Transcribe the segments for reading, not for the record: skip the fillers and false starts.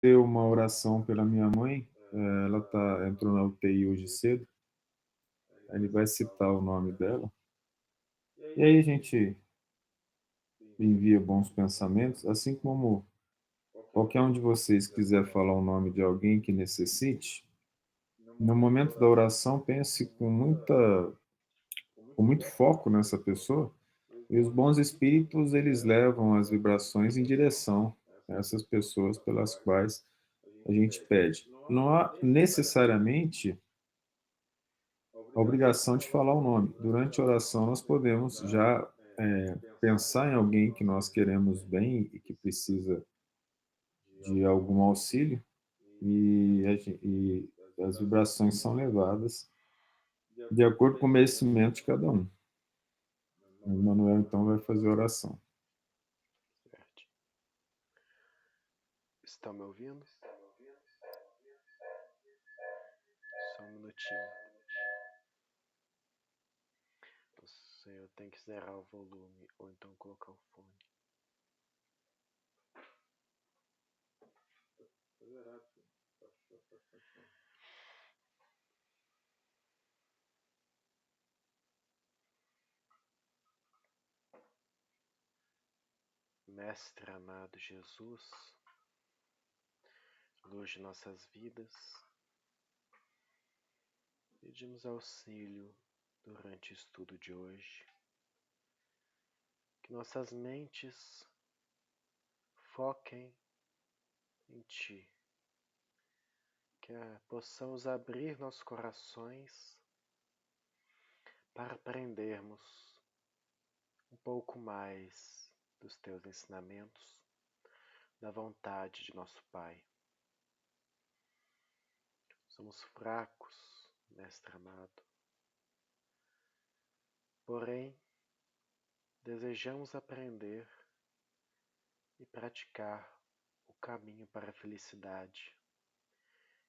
ter uma oração pela minha mãe. Ela entrou na UTI hoje cedo. Ele vai citar o nome dela. E aí a gente envia bons pensamentos, assim como qualquer um de vocês quiser falar o nome de alguém que necessite, no momento da oração pense com muito foco nessa pessoa, e os bons espíritos eles levam as vibrações em direção a essas pessoas pelas quais a gente pede. Não há necessariamente a obrigação de falar o nome. Durante a oração, nós podemos já pensar em alguém que nós queremos bem e que precisa de algum auxílio, e as vibrações são levadas de acordo com o merecimento de cada um. O Manuel, então, vai fazer a oração. Certo. Estão me ouvindo? Só um minutinho. O senhor tem que zerar o volume ou então colocar o fone. Mestre amado Jesus, luz de nossas vidas, pedimos auxílio durante o estudo de hoje, que nossas mentes foquem em Ti, que possamos abrir nossos corações para aprendermos um pouco mais dos Teus ensinamentos, da vontade de nosso Pai. Somos fracos, Mestre amado, porém desejamos aprender e praticar o caminho para a felicidade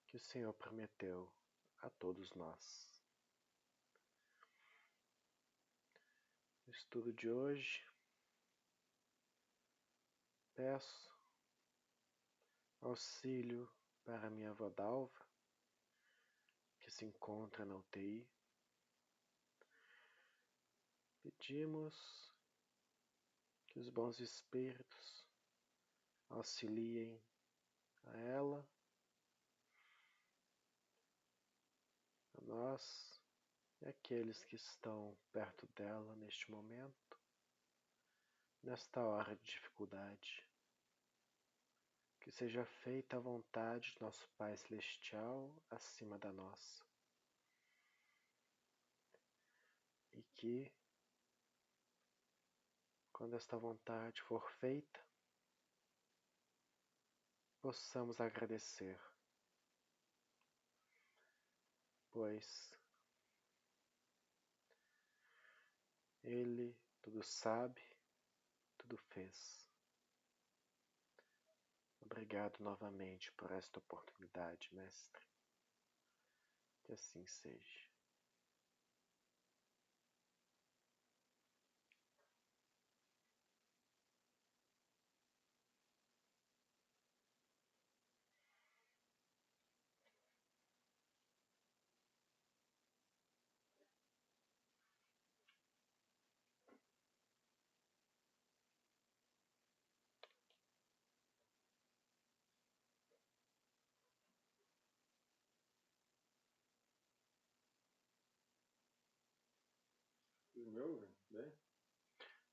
que o Senhor prometeu a todos nós. No estudo de hoje, peço auxílio para minha avó Dalva, que se encontra na UTI. Pedimos que os bons espíritos auxiliem a ela, a nós e aqueles que estão perto dela neste momento, nesta hora de dificuldade. Que seja feita a vontade de nosso Pai Celestial acima da nossa. E que, quando esta vontade for feita, possamos agradecer, pois Ele tudo sabe, tudo fez. Obrigado novamente por esta oportunidade, Mestre. Que assim seja.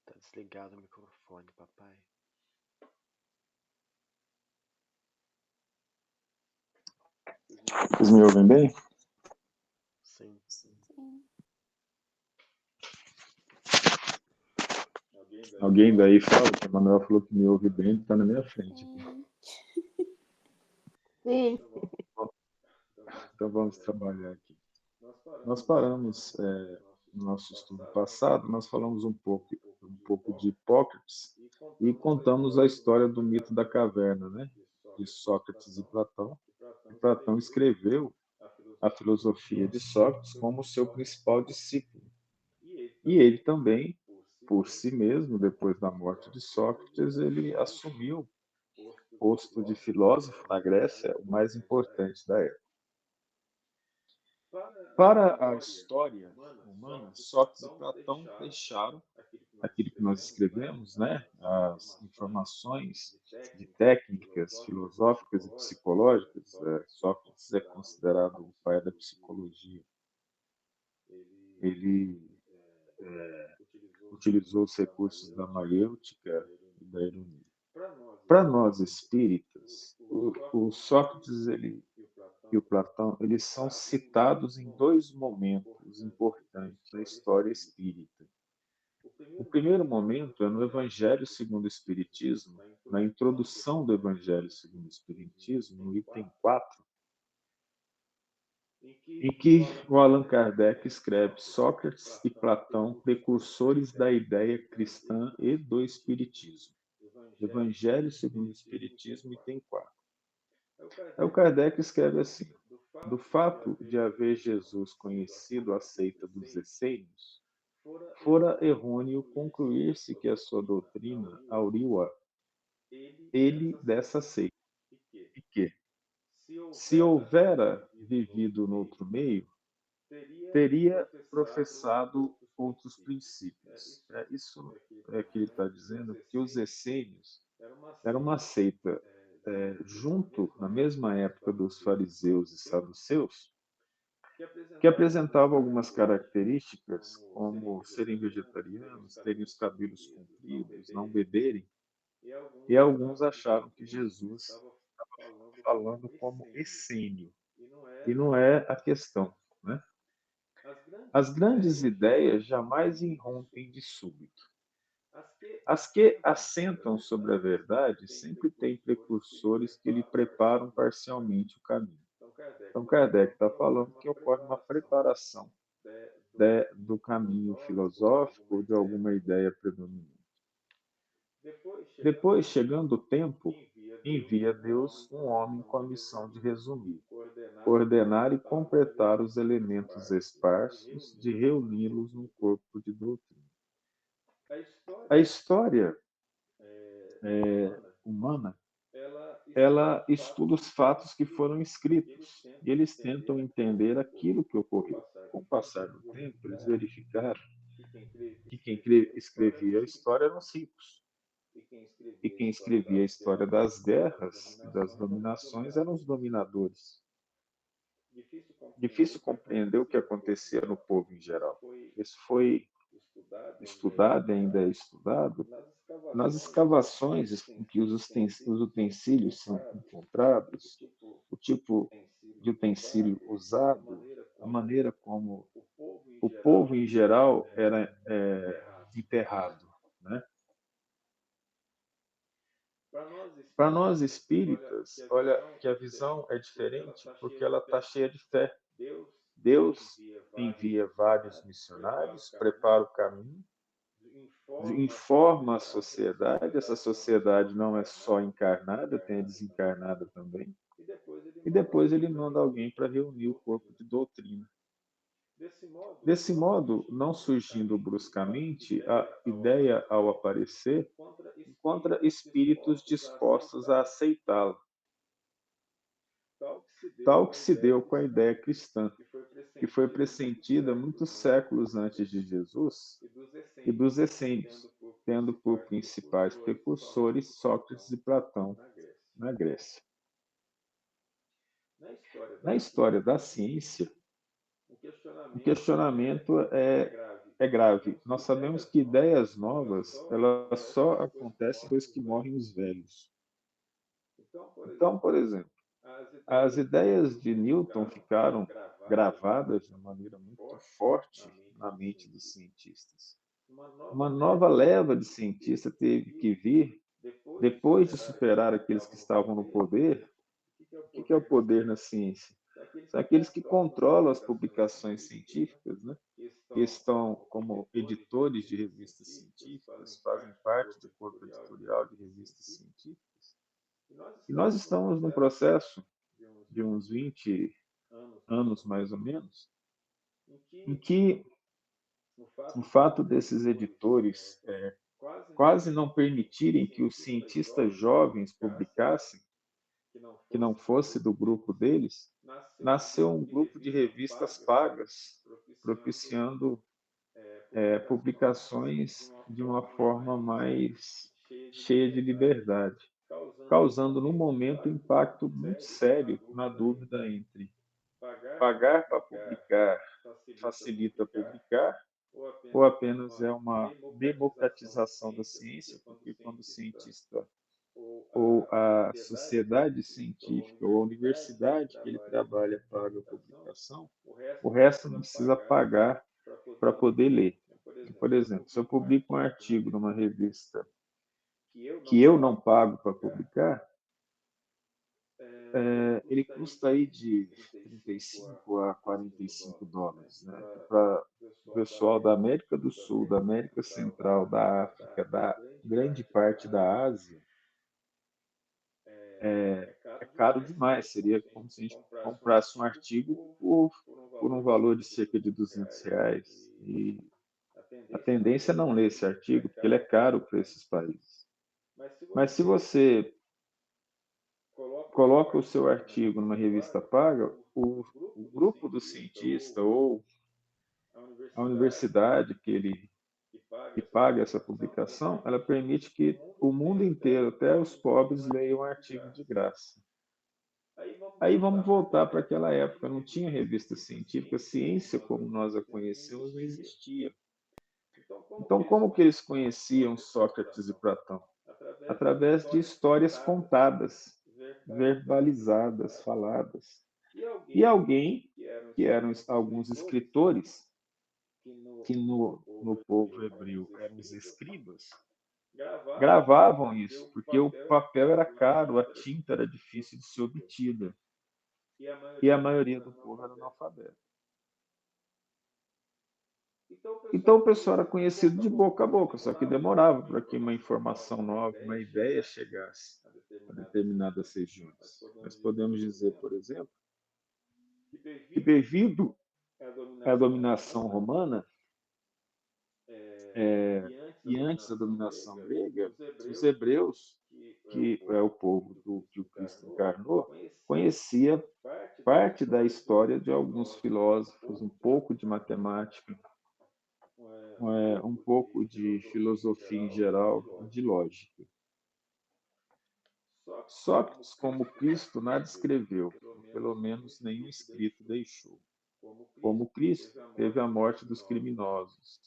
Tá desligado o microfone, papai. Vocês me ouvem bem? Sim. Alguém daí fala que o Manuel falou que me ouve bem, está na minha frente. Sim. Então vamos trabalhar aqui. Nós paramos no nosso estudo passado, nós falamos um pouco de Hipócrates e contamos a história do mito da caverna, né? De Sócrates e Platão. E Platão escreveu a filosofia de Sócrates como seu principal discípulo. E ele também, por si mesmo, depois da morte de Sócrates, ele assumiu posto de filósofo na Grécia, o mais importante da época. Para a história humana, Sócrates e Platão deixaram aquilo que nós escrevemos, né? As informações de técnicas filosóficas e psicológicas. Sócrates é considerado o pai da psicologia. Ele utilizou os recursos da maiêutica e da ironia. Para nós espíritas, o Sócrates e o Platão, eles são citados em dois momentos importantes da história espírita. O primeiro momento é no Evangelho segundo o Espiritismo, na introdução do Evangelho segundo o Espiritismo, no item 4, em que o Allan Kardec escreve Sócrates e Platão, precursores da ideia cristã e do Espiritismo. Evangelho segundo o Espiritismo, item 4. Aí o Kardec escreve assim: do fato de haver Jesus conhecido a seita dos essênios, fora errôneo concluir-se que a sua doutrina auriu-a ele dessa seita, e que, se houvera vivido noutro meio, teria professado outros princípios. Isso é que ele está dizendo, que os essênios era uma seita junto, na mesma época dos fariseus e saduceus, que apresentava algumas características, como serem vegetarianos, terem os cabelos compridos, não beberem, e alguns acharam que Jesus estava falando como essênio, e não é a questão, né? As grandes ideias jamais irrompem de súbito. As que assentam sobre a verdade sempre têm precursores que lhe preparam parcialmente o caminho. Então, Kardec está falando que ocorre uma preparação do caminho filosófico ou de alguma ideia predominante. Depois, chegando o tempo, envia Deus um homem com a missão de resumir, ordenar e completar os elementos esparsos, de reuni-los num corpo de doutrina. A história humana, ela estuda os fatos que foram escritos e eles tentam entender aquilo que ocorreu. Com o passar do tempo, eles verificaram que quem escrevia a história eram os ricos. E quem escrevia a história das guerras e das dominações eram os dominadores. Difícil compreender o que acontecia no povo em geral. Isso foi estudado e ainda é estudado nas escavações em que os utensílios são encontrados, o tipo de utensílio usado, a maneira como o povo em geral era enterrado, né? Para nós espíritas, olha que a visão é diferente porque ela está cheia de fé. Deus envia vários missionários, prepara o caminho, informa a sociedade. Essa sociedade não é só encarnada, tem a desencarnada também. E depois ele manda alguém para reunir o corpo de doutrina. Desse modo, não surgindo bruscamente, a ideia, ao aparecer, encontra espíritos dispostos a aceitá-la. Tal que se deu com a ideia cristã, que foi pressentida muitos séculos antes de Jesus e dos essênios, tendo por principais precursores Sócrates e Platão na Grécia. Na história da ciência, o questionamento é grave. Nós sabemos que ideias novas elas só acontecem depois que morrem os velhos. Então, por exemplo, as ideias de Newton ficaram gravadas de uma maneira muito forte na mente dos cientistas. Uma nova leva de cientistas teve que vir depois de superar aqueles que estavam no poder. O que é o poder na ciência? São aqueles que controlam as publicações científicas, né? Que estão como editores de revistas científicas, fazem parte do corpo editorial de revistas científicas. E nós estamos num processo de uns 20 anos, mais ou menos, em que o fato desses editores quase não permitirem que os cientistas jovens publicassem, que não fosse do grupo deles, nasceu um grupo de revistas pagas, propiciando publicações de uma forma mais cheia de liberdade, causando no momento um impacto muito sério na dúvida entre pagar para publicar facilita publicar ou apenas é uma democratização da ciência, porque quando o cientista ou a sociedade científica ou a universidade que ele trabalha paga a publicação, o resto não precisa pagar para poder ler. Por exemplo, se eu publico um artigo numa revista que eu não pago para publicar, ele custa aí de 35 a 45 dólares, né? Para o pessoal da América do Sul, da América Central, da África, da grande parte da Ásia, é caro demais. Seria como se a gente comprasse um artigo por um valor de cerca de R$ 200. E a tendência é não ler esse artigo, porque ele é caro para esses países. Mas se você coloca o seu artigo numa revista paga, o grupo do cientista ou a universidade que paga essa publicação, ela permite que o mundo inteiro, até os pobres, leiam o artigo de graça. Aí vamos voltar para aquela época, não tinha revista científica, ciência como nós a conhecemos não existia. Então, como que eles conheciam Sócrates e Platão? Através de histórias contadas, verbalizadas, faladas. E alguém, que eram alguns escritores, que no povo hebreu eram os escribas, gravavam isso, porque o papel era caro, a tinta era difícil de ser obtida, e a maioria do povo era analfabeto. Então o pessoal era conhecido de boca a boca, só que demorava para que uma informação nova, uma ideia chegasse a determinadas regiões. Nós podemos dizer, por exemplo, que devido à dominação romana, e antes da dominação grega, os hebreus, que é o povo que o Cristo encarnou, conhecia parte da história de alguns filósofos, um pouco de matemática, um pouco de filosofia em geral e de lógica. Sócrates, como Cristo, nada escreveu, pelo menos nenhum escrito deixou. Como Cristo, teve a morte dos criminosos,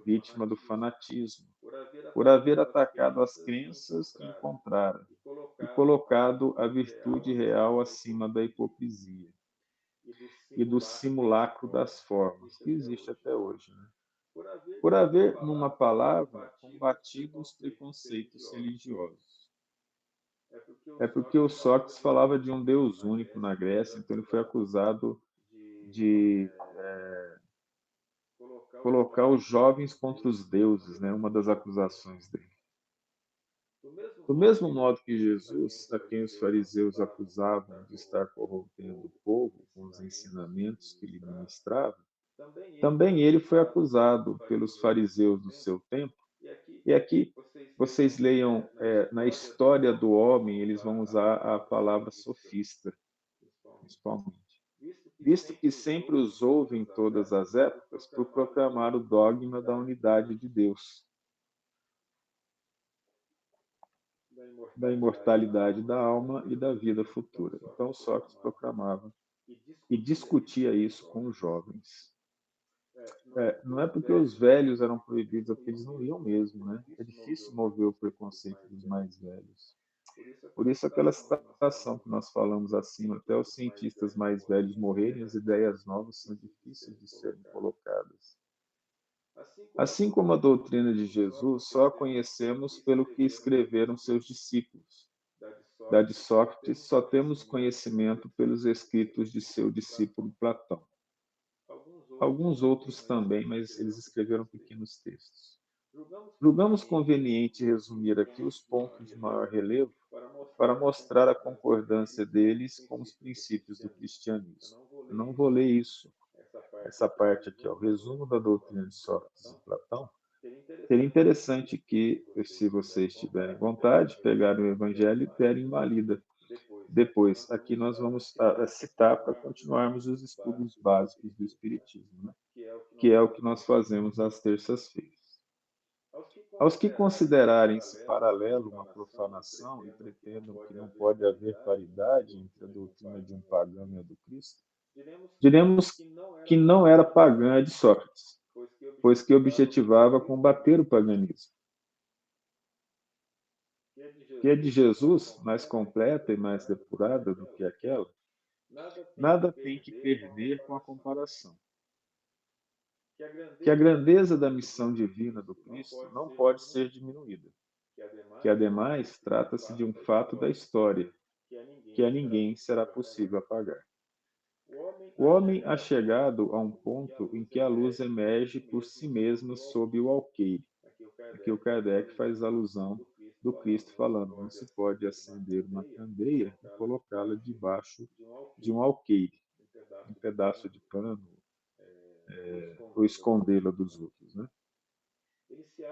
vítima do fanatismo, por haver atacado as crenças que encontrara e colocado a virtude real acima da hipocrisia e do simulacro das formas, que existe até hoje. Né? Por haver, numa palavra, combatido os preconceitos religiosos. É porque o Sócrates falava de um Deus único na Grécia, então ele foi acusado de colocar os jovens contra os deuses, né? Uma das acusações dele. Do mesmo modo que Jesus, a quem os fariseus acusavam de estar corrompendo o povo com os ensinamentos que lhe ministrava, também ele foi acusado pelos fariseus do seu tempo. E aqui vocês leiam na história do homem, eles vão usar a palavra sofista, principalmente. Visto que sempre os houve em todas as épocas por proclamar o dogma da unidade de Deus, da imortalidade da alma e da vida futura. Então Sócrates proclamava e discutia isso com os jovens. Não é porque os velhos eram proibidos, é porque eles não iam mesmo, né? É difícil mover o preconceito dos mais velhos. Por isso aquela citação que nós falamos acima, até os cientistas mais velhos morrerem, as ideias novas são difíceis de serem colocadas. Assim como a doutrina de Jesus, só a conhecemos pelo que escreveram seus discípulos. Da de Sócrates, só temos conhecimento pelos escritos de seu discípulo Platão. Alguns outros também, mas eles escreveram pequenos textos. Julgamos conveniente resumir aqui os pontos de maior relevo para mostrar a concordância deles com os princípios do cristianismo. Eu não vou ler isso, essa parte aqui, o resumo da doutrina de Sócrates e Platão, Seria interessante que, se vocês tiverem vontade, pegarem o Evangelho e derem uma lida depois. Aqui nós vamos citar para continuarmos os estudos básicos do Espiritismo, né? Que é o que nós fazemos às terças-feiras. Aos que considerarem esse paralelo uma profanação e pretendam que não pode haver paridade entre a doutrina de um pagão e a do Cristo, diremos que não era pagã a de Sócrates, pois que objetivava combater o paganismo, que a de Jesus, mais completa e mais depurada do que aquela, nada tem que perder com a comparação. Que a grandeza da missão divina do Cristo não pode ser diminuída, que ademais trata-se de um fato da história, que a ninguém será possível apagar. O homem ha chegado a um ponto em que a luz emerge por si mesma sob o alqueire. Aqui o Kardec faz alusão do Cristo falando, não se pode acender uma candeia e colocá-la debaixo de um alqueire, um pedaço de pano, ou escondê-la dos outros, né?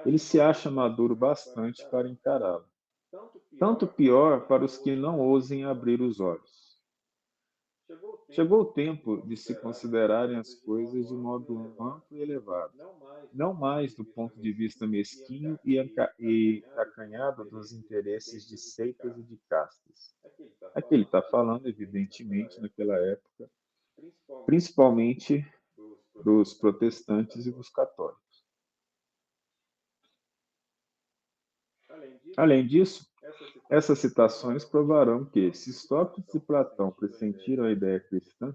Ele se acha maduro bastante para encará-la. Tanto pior para os que não ousem abrir os olhos. Chegou o tempo de se considerarem as coisas de modo amplo e elevado, não mais do ponto de vista mesquinho e acanhado dos interesses de seitas e de castas. Aqui ele está falando, evidentemente, naquela época, principalmente dos protestantes e dos católicos. Além disso, essas citações provarão que, se Sócrates e Platão pressentiram a ideia cristã,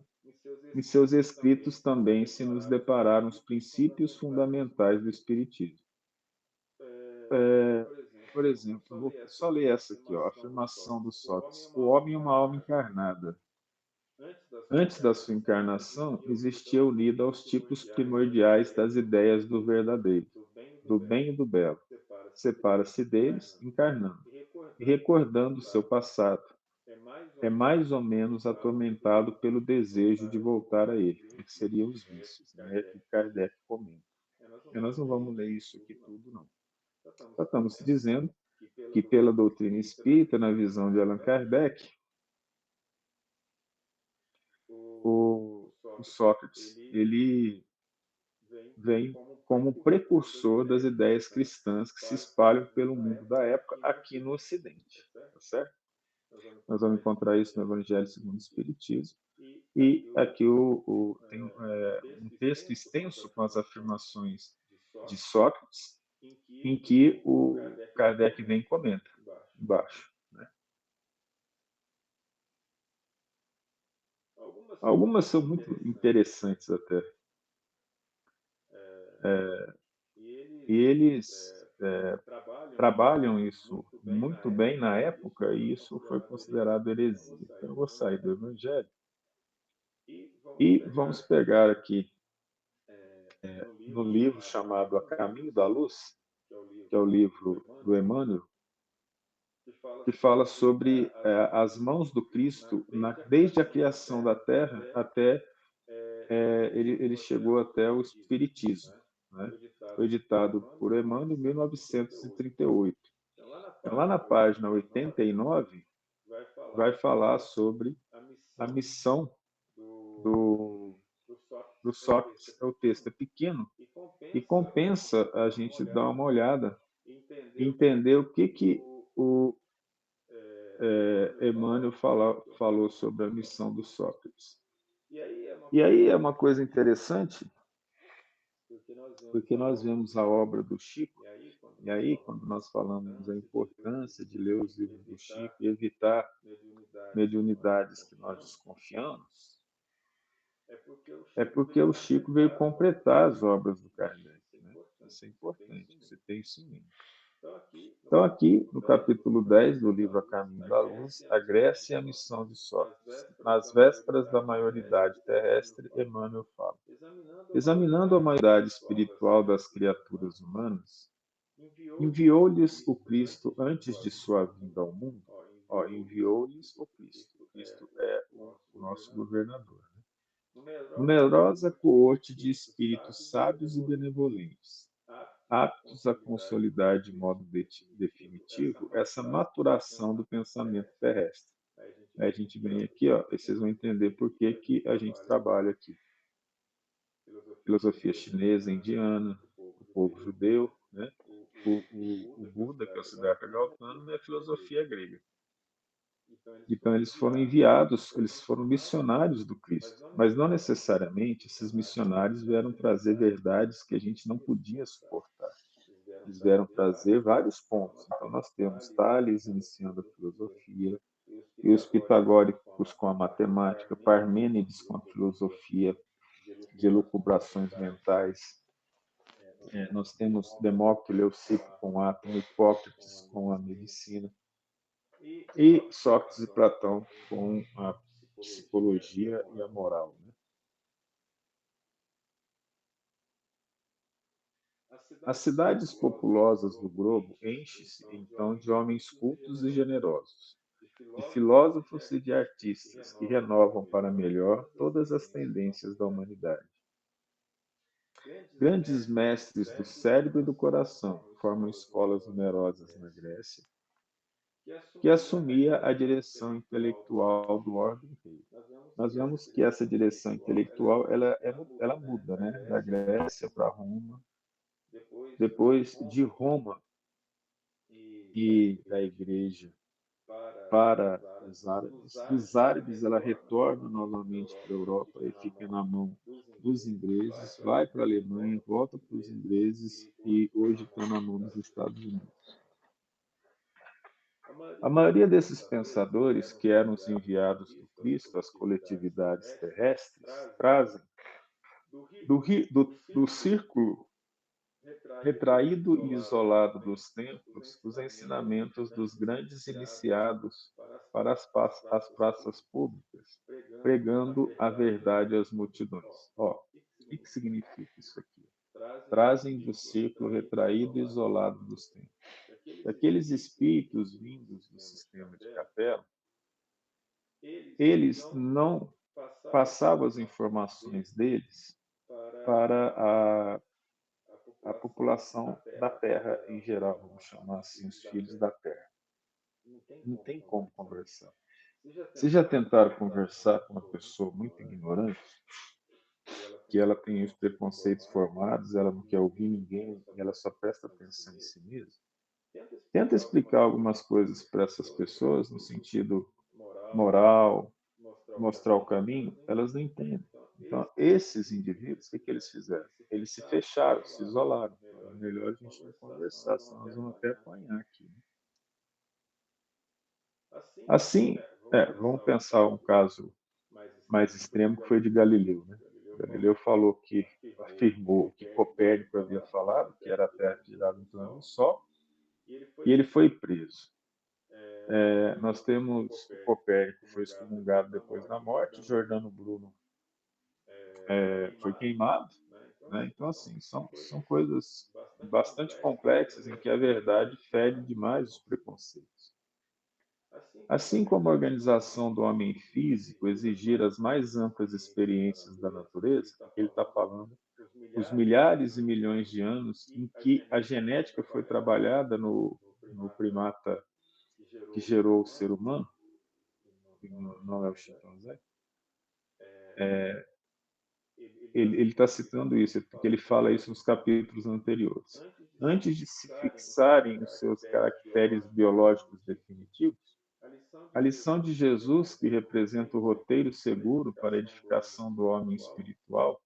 em seus escritos também se nos depararam os princípios fundamentais do Espiritismo. É, por exemplo, vou só ler essa aqui, ó, a afirmação do Sócrates. O homem é uma alma encarnada. Antes da sua encarnação, existia unida aos tipos primordiais das ideias do verdadeiro, do bem e do belo. Separa-se deles, encarnando, e recordando o seu passado. É mais ou menos atormentado pelo desejo de voltar a ele, que seriam os vícios, né, que Kardec comenta. E nós não vamos ler isso aqui tudo, não. Só estamos dizendo que, pela doutrina espírita, na visão de Allan Kardec, o Sócrates ele vem como precursor das ideias cristãs que se espalham pelo mundo da época aqui no Ocidente, tá certo? Nós vamos encontrar isso no Evangelho segundo o Espiritismo. E aqui tem um texto extenso com as afirmações de Sócrates, em que o Kardec vem e comenta embaixo. Né? Algumas são muito interessantes até. E eles trabalham isso muito bem na época e isso foi considerado heresia. Então, eu vou sair do Evangelho e vamos pegar aqui no livro chamado A Caminho da Luz, que é o livro do Emmanuel, que fala sobre as mãos do Cristo desde a criação da Terra até ele chegou até o Espiritismo. Né? Foi editado por Emmanuel em 1938. Então, lá na página 89, vai falar sobre a missão do Sócrates. O texto é pequeno e compensa a gente dar uma olhada e entender o que o Emmanuel falou sobre a missão do Sócrates. E aí é uma coisa interessante, porque nós vemos a obra do Chico, e aí, quando nós falamos a importância de ler os livros do Chico e evitar mediunidades que nós desconfiamos, é porque o Chico veio completar as obras do Kardec. Né? Isso é importante, você tem isso em mente. Então, aqui, no capítulo 10 do livro A Caminho da Luz, a Grécia e a missão de Sócrates. Nas vésperas da maioridade terrestre, Emmanuel fala: examinando a maioridade espiritual das criaturas humanas, enviou-lhes o Cristo antes de sua vinda ao mundo. Enviou-lhes o Cristo. O Cristo é o nosso governador. Né? Numerosa coorte de espíritos sábios e benevolentes, aptos a consolidar de modo definitivo essa maturação do pensamento terrestre. Aí a gente vem aqui, ó, e vocês vão entender por que, que a gente trabalha aqui. Filosofia chinesa, indiana, o povo judeu, né? O Buda, que é o Siddhartha Gautama, é a filosofia grega. Então, eles foram enviados, eles foram missionários do Cristo, mas não necessariamente esses missionários vieram trazer verdades que a gente não podia suportar. Eles vieram trazer vários pontos. Então, nós temos Tales iniciando a filosofia, e os pitagóricos com a matemática, Parmênides com a filosofia de elucubrações mentais. Nós temos Demócrito e Leucipo com o átomo, Hipócrates com a medicina, e Sócrates e Platão com a psicologia e a moral. Né? As cidades populosas do globo enchem-se, então, de homens cultos e generosos, de filósofos e de artistas que renovam para melhor todas as tendências da humanidade. Grandes mestres do cérebro e do coração formam escolas numerosas na Grécia, que assumia a direção intelectual do ordem rei. Nós vemos que essa direção intelectual ela muda, né? Da Grécia para Roma, depois de Roma e da Igreja para os árabes. Dos árabes, ela retorna novamente para a Europa e fica na mão dos ingleses, vai para a Alemanha, volta para os ingleses e hoje está na mão dos Estados Unidos. A maioria desses pensadores, que eram os enviados do Cristo às coletividades terrestres, trazem do círculo retraído e isolado dos templos os ensinamentos dos grandes iniciados para as praças públicas, pregando a verdade às multidões. Ó, o que significa isso aqui? Trazem do círculo retraído e isolado dos templos. Aqueles espíritos vindos do sistema de capela, eles não passavam as informações deles para a população da Terra em geral, vamos chamar assim, os filhos da Terra. Não tem como conversar. Vocês já tentaram conversar com uma pessoa muito ignorante, que ela tem os preconceitos formados, ela não quer ouvir ninguém, e ela só presta atenção em si mesma? Tenta explicar algumas coisas para essas pessoas no sentido moral, mostrar o caminho, elas não entendem. Então, esses indivíduos, o que eles fizeram? Eles se fecharam, se isolaram. É melhor a gente não conversar, senão nós vamos até apanhar aqui. Né? Assim, vamos pensar um caso mais extremo que foi de Galileu. Né? Galileu falou que, afirmou que Copérnico havia falado, que era a Terra girava em torno do Sol, e ele foi preso. Nós temos o Copérnico, foi excomungado depois da morte, Giordano Bruno foi queimado. Né? Então, assim, são coisas bastante complexas em que a verdade fere demais os preconceitos. Assim como a organização do homem físico exigir as mais amplas experiências da natureza, ele está falando os milhares e milhões de anos em que a genética foi trabalhada no primata que gerou o ser humano, que não é o chimpanzé, ele está citando isso, porque ele fala isso nos capítulos anteriores. Antes de se fixarem os seus caracteres biológicos definitivos, a lição de Jesus, que representa o roteiro seguro para a edificação do homem espiritual,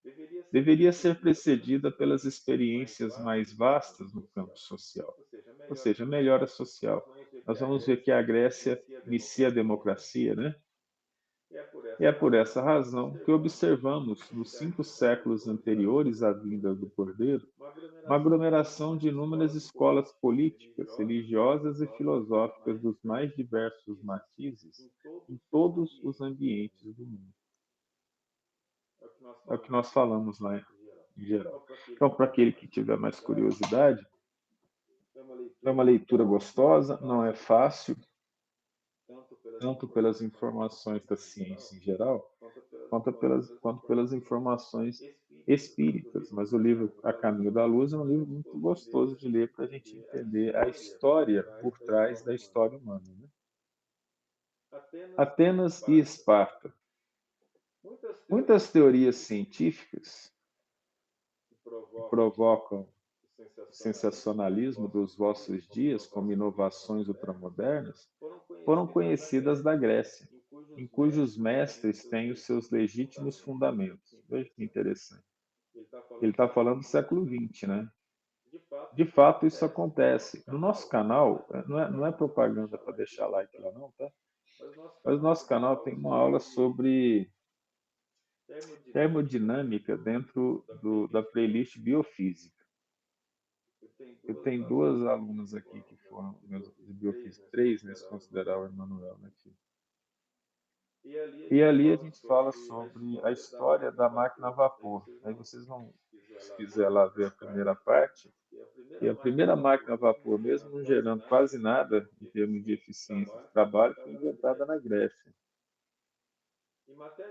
deveria ser precedida pelas experiências mais vastas no campo social, ou seja, a melhora social. Nós vamos ver que a Grécia inicia a democracia, né? E é por essa razão que observamos, nos 5 séculos anteriores à vinda do Cordeiro, uma aglomeração de inúmeras escolas políticas, religiosas e filosóficas dos mais diversos matizes em todos os ambientes do mundo. É o que nós falamos lá em geral. Então, para aquele que tiver mais curiosidade, é uma leitura gostosa, não é fácil, tanto pelas informações da ciência em geral, quanto pelas informações espíritas, mas o livro A Caminho da Luz é um livro muito gostoso de ler para a gente entender a história por trás da história humana. Né? Atenas e Esparta. Muitas teorias científicas que provocam o sensacionalismo dos vossos dias como inovações ultramodernas foram conhecidas da Grécia, em cujos mestres têm os seus legítimos fundamentos. Veja que interessante. Ele está falando do século XX, né? De fato, isso acontece. No nosso canal, não é propaganda para deixar like lá não, tá? Mas no nosso canal tem uma aula sobre termodinâmica dentro da playlist biofísica. Eu tenho duas alunas aqui que foram de biofísica, três, né, se considerar o Emanuel, né, filho? E ali a gente fala sobre a história da máquina a vapor. Aí vocês vão, se quiser lá ver a primeira parte, e a primeira máquina a vapor, mesmo não gerando quase nada em termos de eficiência de trabalho, foi inventada na Grécia.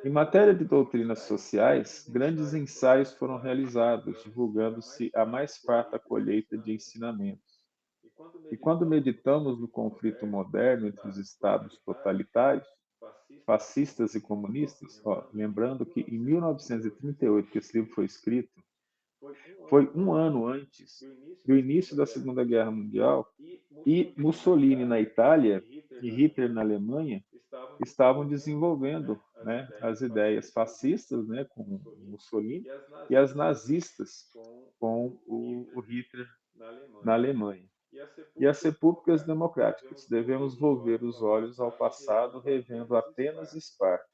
Em matéria de doutrinas sociais, grandes ensaios foram realizados, divulgando-se a mais farta colheita de ensinamentos. E quando meditamos no conflito moderno entre os estados totalitários, fascistas e comunistas, ó, lembrando que em 1938, que esse livro foi escrito, foi um ano antes do início da Segunda Guerra Mundial, e Mussolini na Itália e Hitler na Alemanha estavam desenvolvendo, né, as ideias fascistas, né, com Mussolini, e as nazistas com o Hitler na Alemanha. E as repúblicas democráticas. Devemos volver os olhos ao passado, revendo Atenas e Esparta,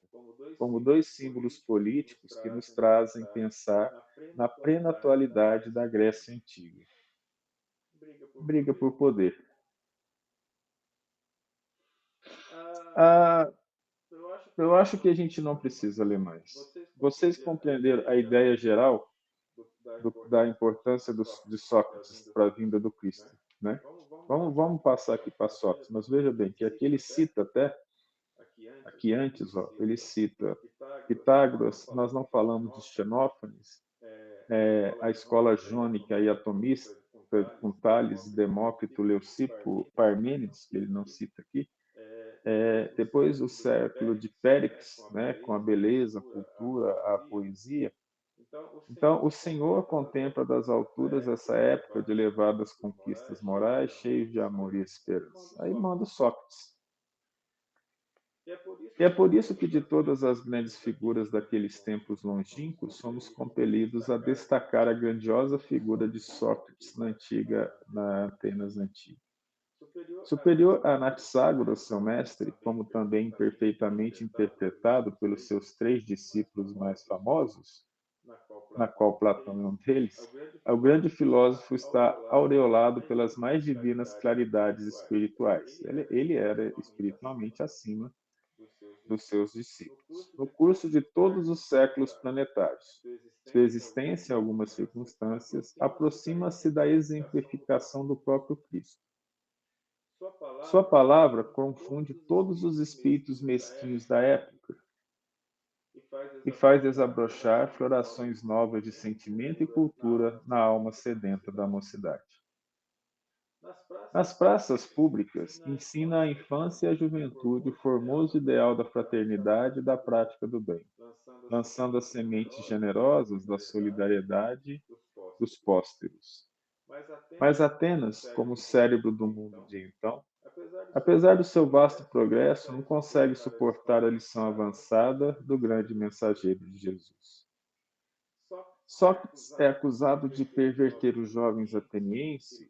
como dois símbolos políticos que nos trazem pensar na prenatalidade da Grécia Antiga. Briga por poder. Ah, eu acho que a gente não precisa ler mais. Vocês compreenderam a ideia geral da importância de Sócrates para a vinda do Cristo, né? Vamos passar aqui para Sócrates, mas veja bem que aqui ele cita até, aqui antes, ó, ele cita Pitágoras, nós não falamos de Xenófanes, a escola jônica e atomista, com Tales, Demócrito, Leucipo, Parmênides, que ele não cita aqui, depois o século de Péricles, né, com a beleza, a cultura, a poesia. Então, o Senhor contempla das alturas essa época de elevadas conquistas morais, cheios de amor e esperança. Aí manda Sócrates. E é por isso que de todas as grandes figuras daqueles tempos longínquos, somos compelidos a destacar a grandiosa figura de Sócrates na Atenas antiga. Superior a Anaxágoras, seu mestre, como também perfeitamente interpretado pelos seus três discípulos mais famosos, na qual Platão é um deles, o grande filósofo está aureolado pelas mais divinas claridades espirituais. Ele era espiritualmente acima dos seus discípulos. No curso de todos os séculos planetários, sua existência, em algumas circunstâncias, aproxima-se da exemplificação do próprio Cristo. Sua palavra confunde todos os espíritos mesquinhos da época e faz desabrochar florações novas de sentimento e cultura na alma sedenta da mocidade. Nas praças públicas, ensina à infância e à juventude o formoso ideal da fraternidade e da prática do bem, lançando as sementes generosas da solidariedade dos pósteros. Mas Atenas, como cérebro do mundo de então, apesar do seu vasto progresso, não consegue suportar a lição avançada do grande mensageiro de Jesus. Sócrates é acusado de perverter os jovens atenienses,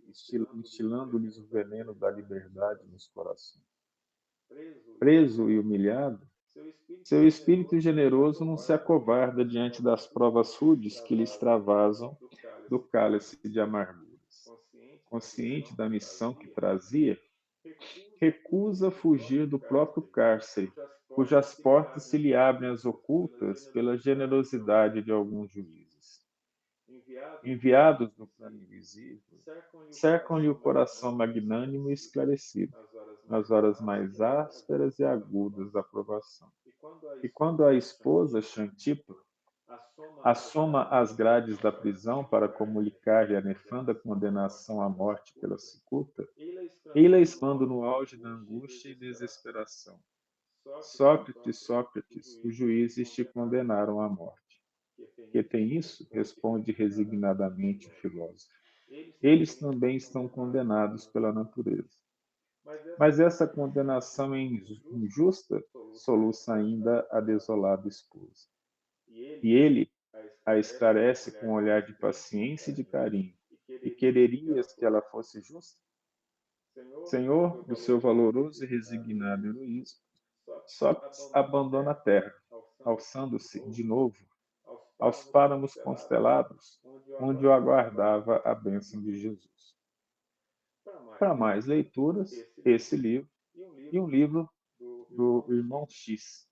instilando-lhes o veneno da liberdade nos corações. Preso e humilhado, seu espírito generoso não se acovarda diante das provas rudes que lhe extravasam do cálice de amarguras. Consciente da missão que trazia, recusa fugir do próprio cárcere, cujas portas se lhe abrem às ocultas pela generosidade de alguns juízes. Enviados do plano invisível, cercam-lhe o coração magnânimo e esclarecido, nas horas mais ásperas e agudas da provação. E quando a esposa Xantipa, Assoma as grades da prisão para comunicar-lhe a nefanda condenação à morte pela cicuta, ei-la exclamando no auge da angústia e desesperação. Sócrates, Sócrates, os juízes te condenaram à morte. Que tem isso? Responde resignadamente o filósofo. Eles também estão condenados pela natureza. Mas essa condenação é injusta, soluça ainda a desolada esposa. E ele a esclarece com um olhar de paciência e de carinho. E quererias que ela fosse justa? Senhor, do seu valoroso e resignado heroísmo, Sócrates abandona a terra, alçando-se, de novo, aos páramos constelados, onde o aguardava a bênção de Jesus. Para mais leituras, esse livro e um livro do irmão X,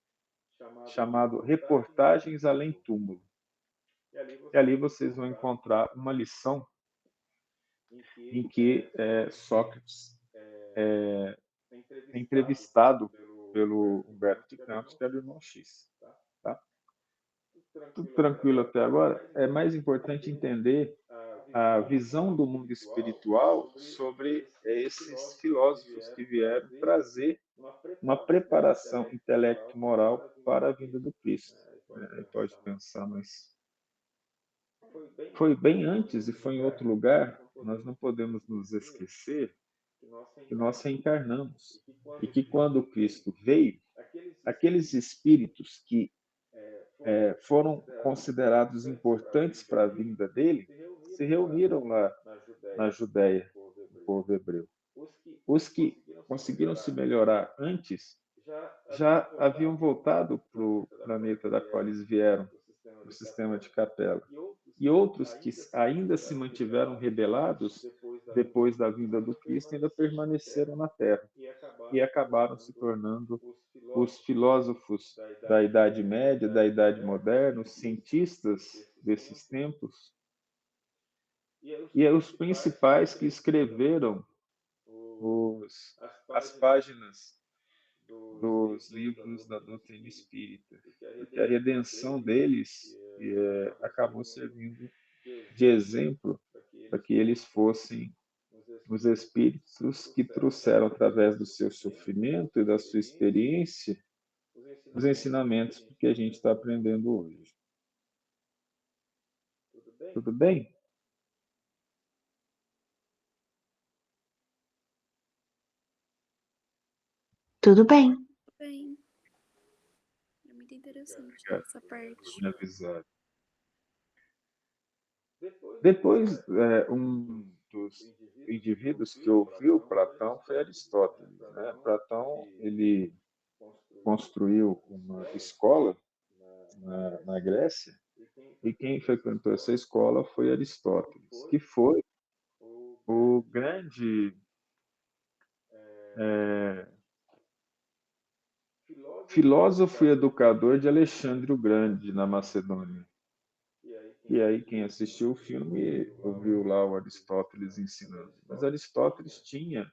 chamado Reportagens Além Túmulo. E ali vocês vão encontrar uma lição em que Sócrates é entrevistado pelo Humberto de Campos, que é o irmão X. Tá? Tudo tranquilo até agora? É mais importante entender a visão do mundo espiritual sobre esses filósofos que vieram trazer uma preparação intelecto-moral para a vinda do Cristo. Pode pensar, mas foi bem antes e foi em outro lugar. Nós não podemos nos esquecer que nós reencarnamos e que quando Cristo veio, aqueles espíritos que foram considerados importantes para a vinda dele se reuniram lá na Judéia, o povo hebreu. Os que conseguiram se melhorar antes já haviam voltado para o planeta da qual eles vieram, o sistema de Capela. E outros que ainda se mantiveram rebelados depois da vinda do Cristo ainda permaneceram na Terra e acabaram se tornando os filósofos da Idade Média, da Idade Moderna, os cientistas desses tempos, e os principais que escreveram as páginas dos livros da doutrina espírita, porque a redenção deles acabou servindo de exemplo para que eles fossem os espíritos que trouxeram, através do seu sofrimento e da sua experiência, os ensinamentos que a gente está aprendendo hoje. Tudo bem? Tudo bem. Bem, é muito interessante Obrigado essa por parte. me avisar. Depois, um dos indivíduos que ouviu Platão foi Aristóteles. Né? Platão ele construiu uma escola na Grécia e quem frequentou essa escola foi Aristóteles, que foi o grande filósofo e educador de Alexandre o Grande, na Macedônia. E aí, quem assistiu o filme ouviu lá o Aristóteles ensinando. Mas Aristóteles tinha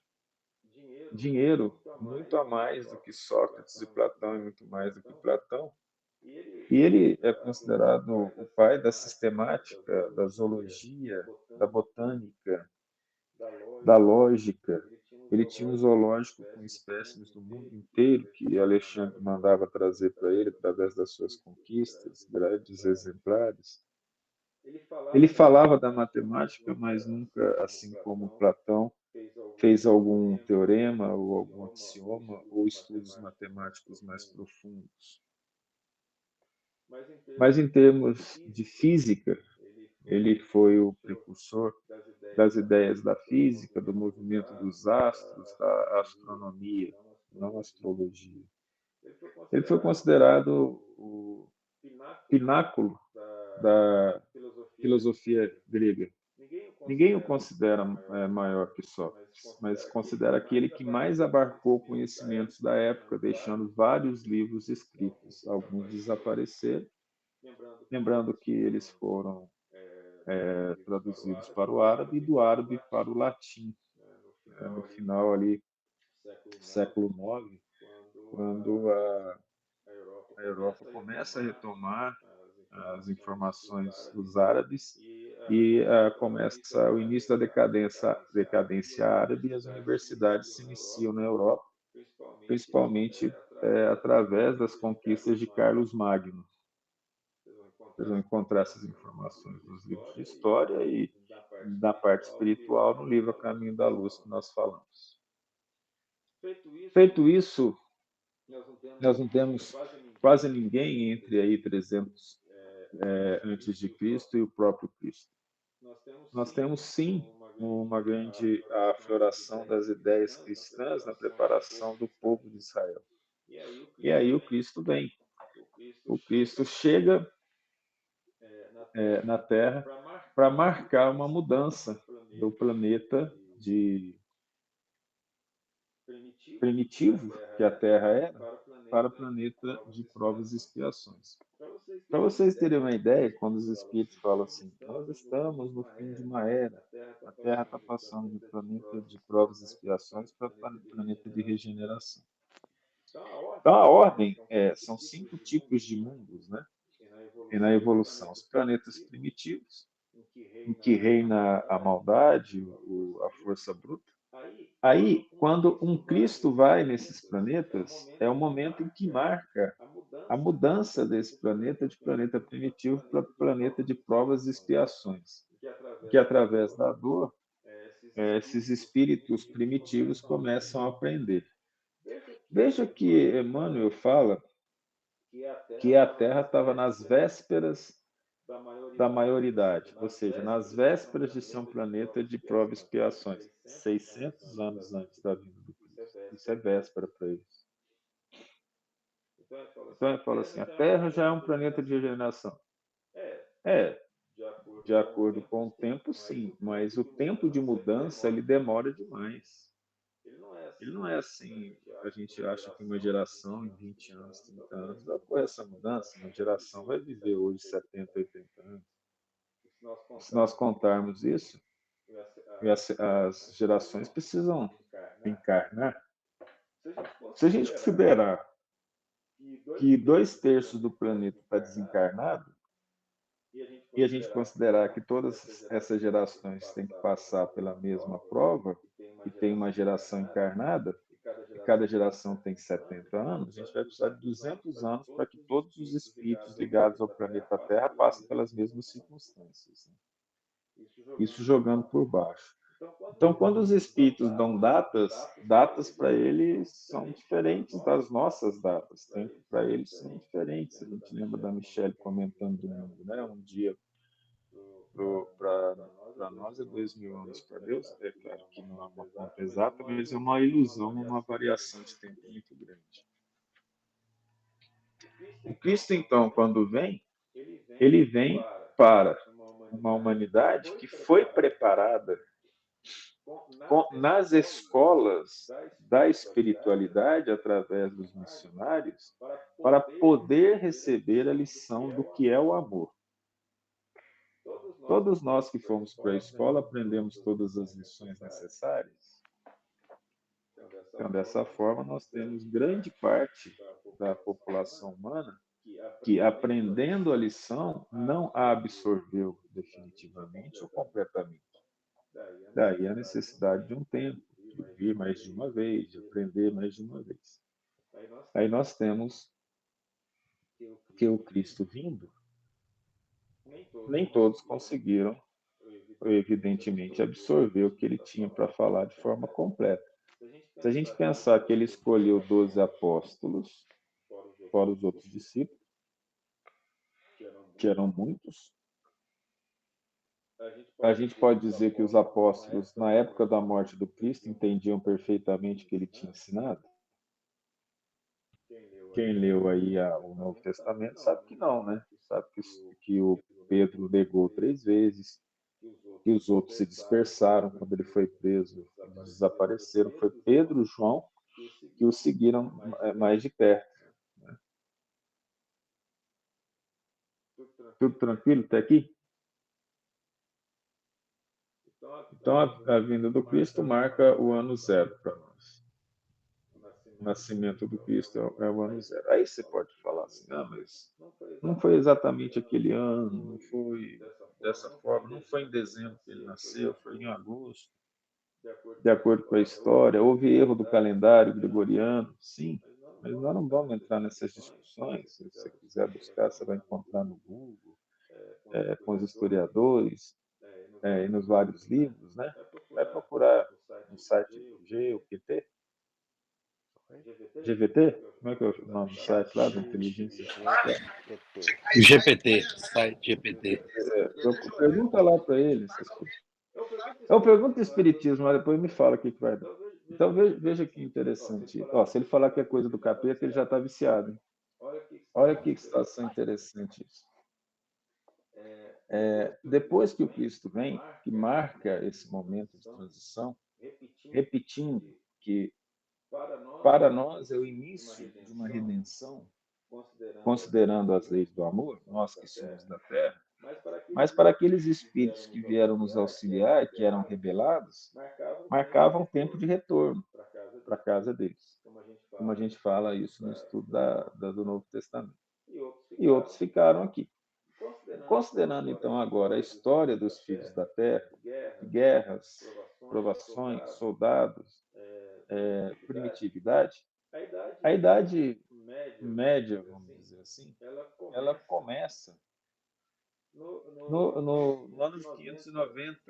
dinheiro muito a mais do que Sócrates e Platão, e muito mais do que Platão. E ele é considerado o pai da sistemática, da zoologia, da botânica, da lógica. Ele tinha um zoológico com espécies do mundo inteiro que Alexandre mandava trazer para ele através das suas conquistas, grandes exemplares. Ele falava da matemática, mas nunca, assim como Platão, fez algum teorema ou algum axioma ou estudos matemáticos mais profundos. Mas em termos de física, ele foi o precursor das ideias da física, do movimento dos astros, da astronomia, não astrologia. Ele foi considerado o pináculo da filosofia grega. Ninguém o considera maior que Sócrates, mas considera aquele que mais abarcou conhecimentos da época, deixando vários livros escritos. Alguns desapareceram, lembrando que eles foram traduzidos para o árabe e do árabe para o latim, no final ali, século IX, quando a Europa começa a retomar as informações dos árabes e começa o início da decadência árabe e as universidades se iniciam na Europa, principalmente através das conquistas de Carlos Magno. Vocês vão encontrar essas informações nos livros de história e na parte espiritual no livro A Caminho da Luz que nós falamos. Feito isso, nós não temos quase ninguém entre aí 300 antes de Cristo e o próprio Cristo. Nós temos sim uma grande afloração das ideias cristãs na preparação do povo de Israel. E aí o Cristo vem. O Cristo chega na Terra para marcar uma mudança do planeta de primitivo, que a Terra era, para o planeta de provas e expiações. Para vocês terem uma ideia, quando os espíritos falam assim, nós estamos no fim de uma era, a Terra está passando de planeta de provas e expiações para planeta de regeneração. Então, a ordem são 5 tipos de mundos, né? E na evolução, os planetas primitivos, em que reina a maldade, a força bruta. Aí, quando um Cristo vai nesses planetas, é o momento em que marca a mudança desse planeta de planeta primitivo para planeta de provas e expiações, que através da dor, esses espíritos primitivos começam a aprender. Veja que Emmanuel fala que a Terra estava nas vésperas da maioridade, ou seja, nas vésperas de ser um planeta de prova e expiações, 600 anos antes da vinda do Cristo. Isso é véspera para eles. Então ele fala assim, a Terra já é um planeta de regeneração. De acordo com o tempo, sim, mas o tempo de mudança ele demora demais. Ele não é assim, a gente acha que uma geração em 20 anos, 30 anos vai ocorrer essa mudança, uma geração vai viver hoje 70, 80 anos. Se nós contarmos isso, as gerações precisam encarnar. Se a gente considerar que 2/3 do planeta está desencarnado, e a gente considerar que todas essas gerações têm que passar pela mesma prova, e tem uma geração encarnada, e cada geração tem 70 anos, a gente vai precisar de 200 anos para que todos os espíritos ligados ao planeta Terra passem pelas mesmas circunstâncias. Isso jogando por baixo. Então, quando os espíritos dão datas para eles são diferentes das nossas datas. Tempo para eles são diferentes. A gente lembra da Michelle comentando do mundo, né? Um dia para nós é 2000 anos para Deus. É claro que não é uma conta exata, mas é uma ilusão, uma variação de tempo muito grande. O Cristo, então, quando vem, ele vem para uma humanidade que foi preparada nas escolas da espiritualidade, através dos missionários, para poder receber a lição do que é o amor. Todos nós que fomos para a escola aprendemos todas as lições necessárias. Então, dessa forma, nós temos grande parte da população humana que, aprendendo a lição, não a absorveu definitivamente ou completamente. Daí a necessidade de um tempo, de vir mais de uma vez, de aprender mais de uma vez. Aí nós temos que o Cristo vindo, nem todos conseguiram, evidentemente, absorver o que ele tinha para falar de forma completa. Se a gente pensar que ele escolheu 12 apóstolos, fora os outros discípulos, que eram muitos, a gente pode dizer que os apóstolos, na época da morte do Cristo, entendiam perfeitamente o que ele tinha ensinado? Quem leu aí o Novo Testamento sabe que não, né? Sabe que o Pedro negou 3 vezes, que os outros se dispersaram quando ele foi preso, eles desapareceram. Foi Pedro e João que o seguiram mais de perto. Né? Tudo tranquilo até aqui? Então, a vinda do Cristo marca o ano zero para nós. o nascimento do Cristo é o ano zero. Aí você pode falar assim, ah, mas não foi exatamente aquele ano, não foi dessa forma, não foi em dezembro que ele nasceu, foi em agosto, de acordo com a história. Houve erro do calendário gregoriano, sim, mas nós não vamos entrar nessas discussões. Se você quiser buscar, você vai encontrar no Google, com os historiadores, e nos vários livros, né? Vai procurar no site GUPT, Oi? GVT, como é que é o nome do Chat site lá da inteligência artificial? GPT. GPT, site GPT. Pergunta lá para ele essas coisas. Eu pergunto do espiritismo, mas depois me fala o que vai dar. Então veja que interessante. Ó, se ele falar que é coisa do capeta, ele já está viciado. Hein? Olha que situação interessante isso. Depois que o Cristo vem, que marca esse momento de transição, repetindo que para nós é o início de uma redenção, considerando as leis do amor, nós que somos da terra, mas para aqueles espíritos que vieram nos auxiliar e que eram rebelados, marcavam tempo de retorno para a casa deles. Como a gente fala isso no estudo do Novo Testamento. E outros ficaram aqui. Considerando então agora a história dos filhos da terra, de guerras, provações, soldados, primitividade, a idade média, vamos dizer assim, ela começa no ano de 590,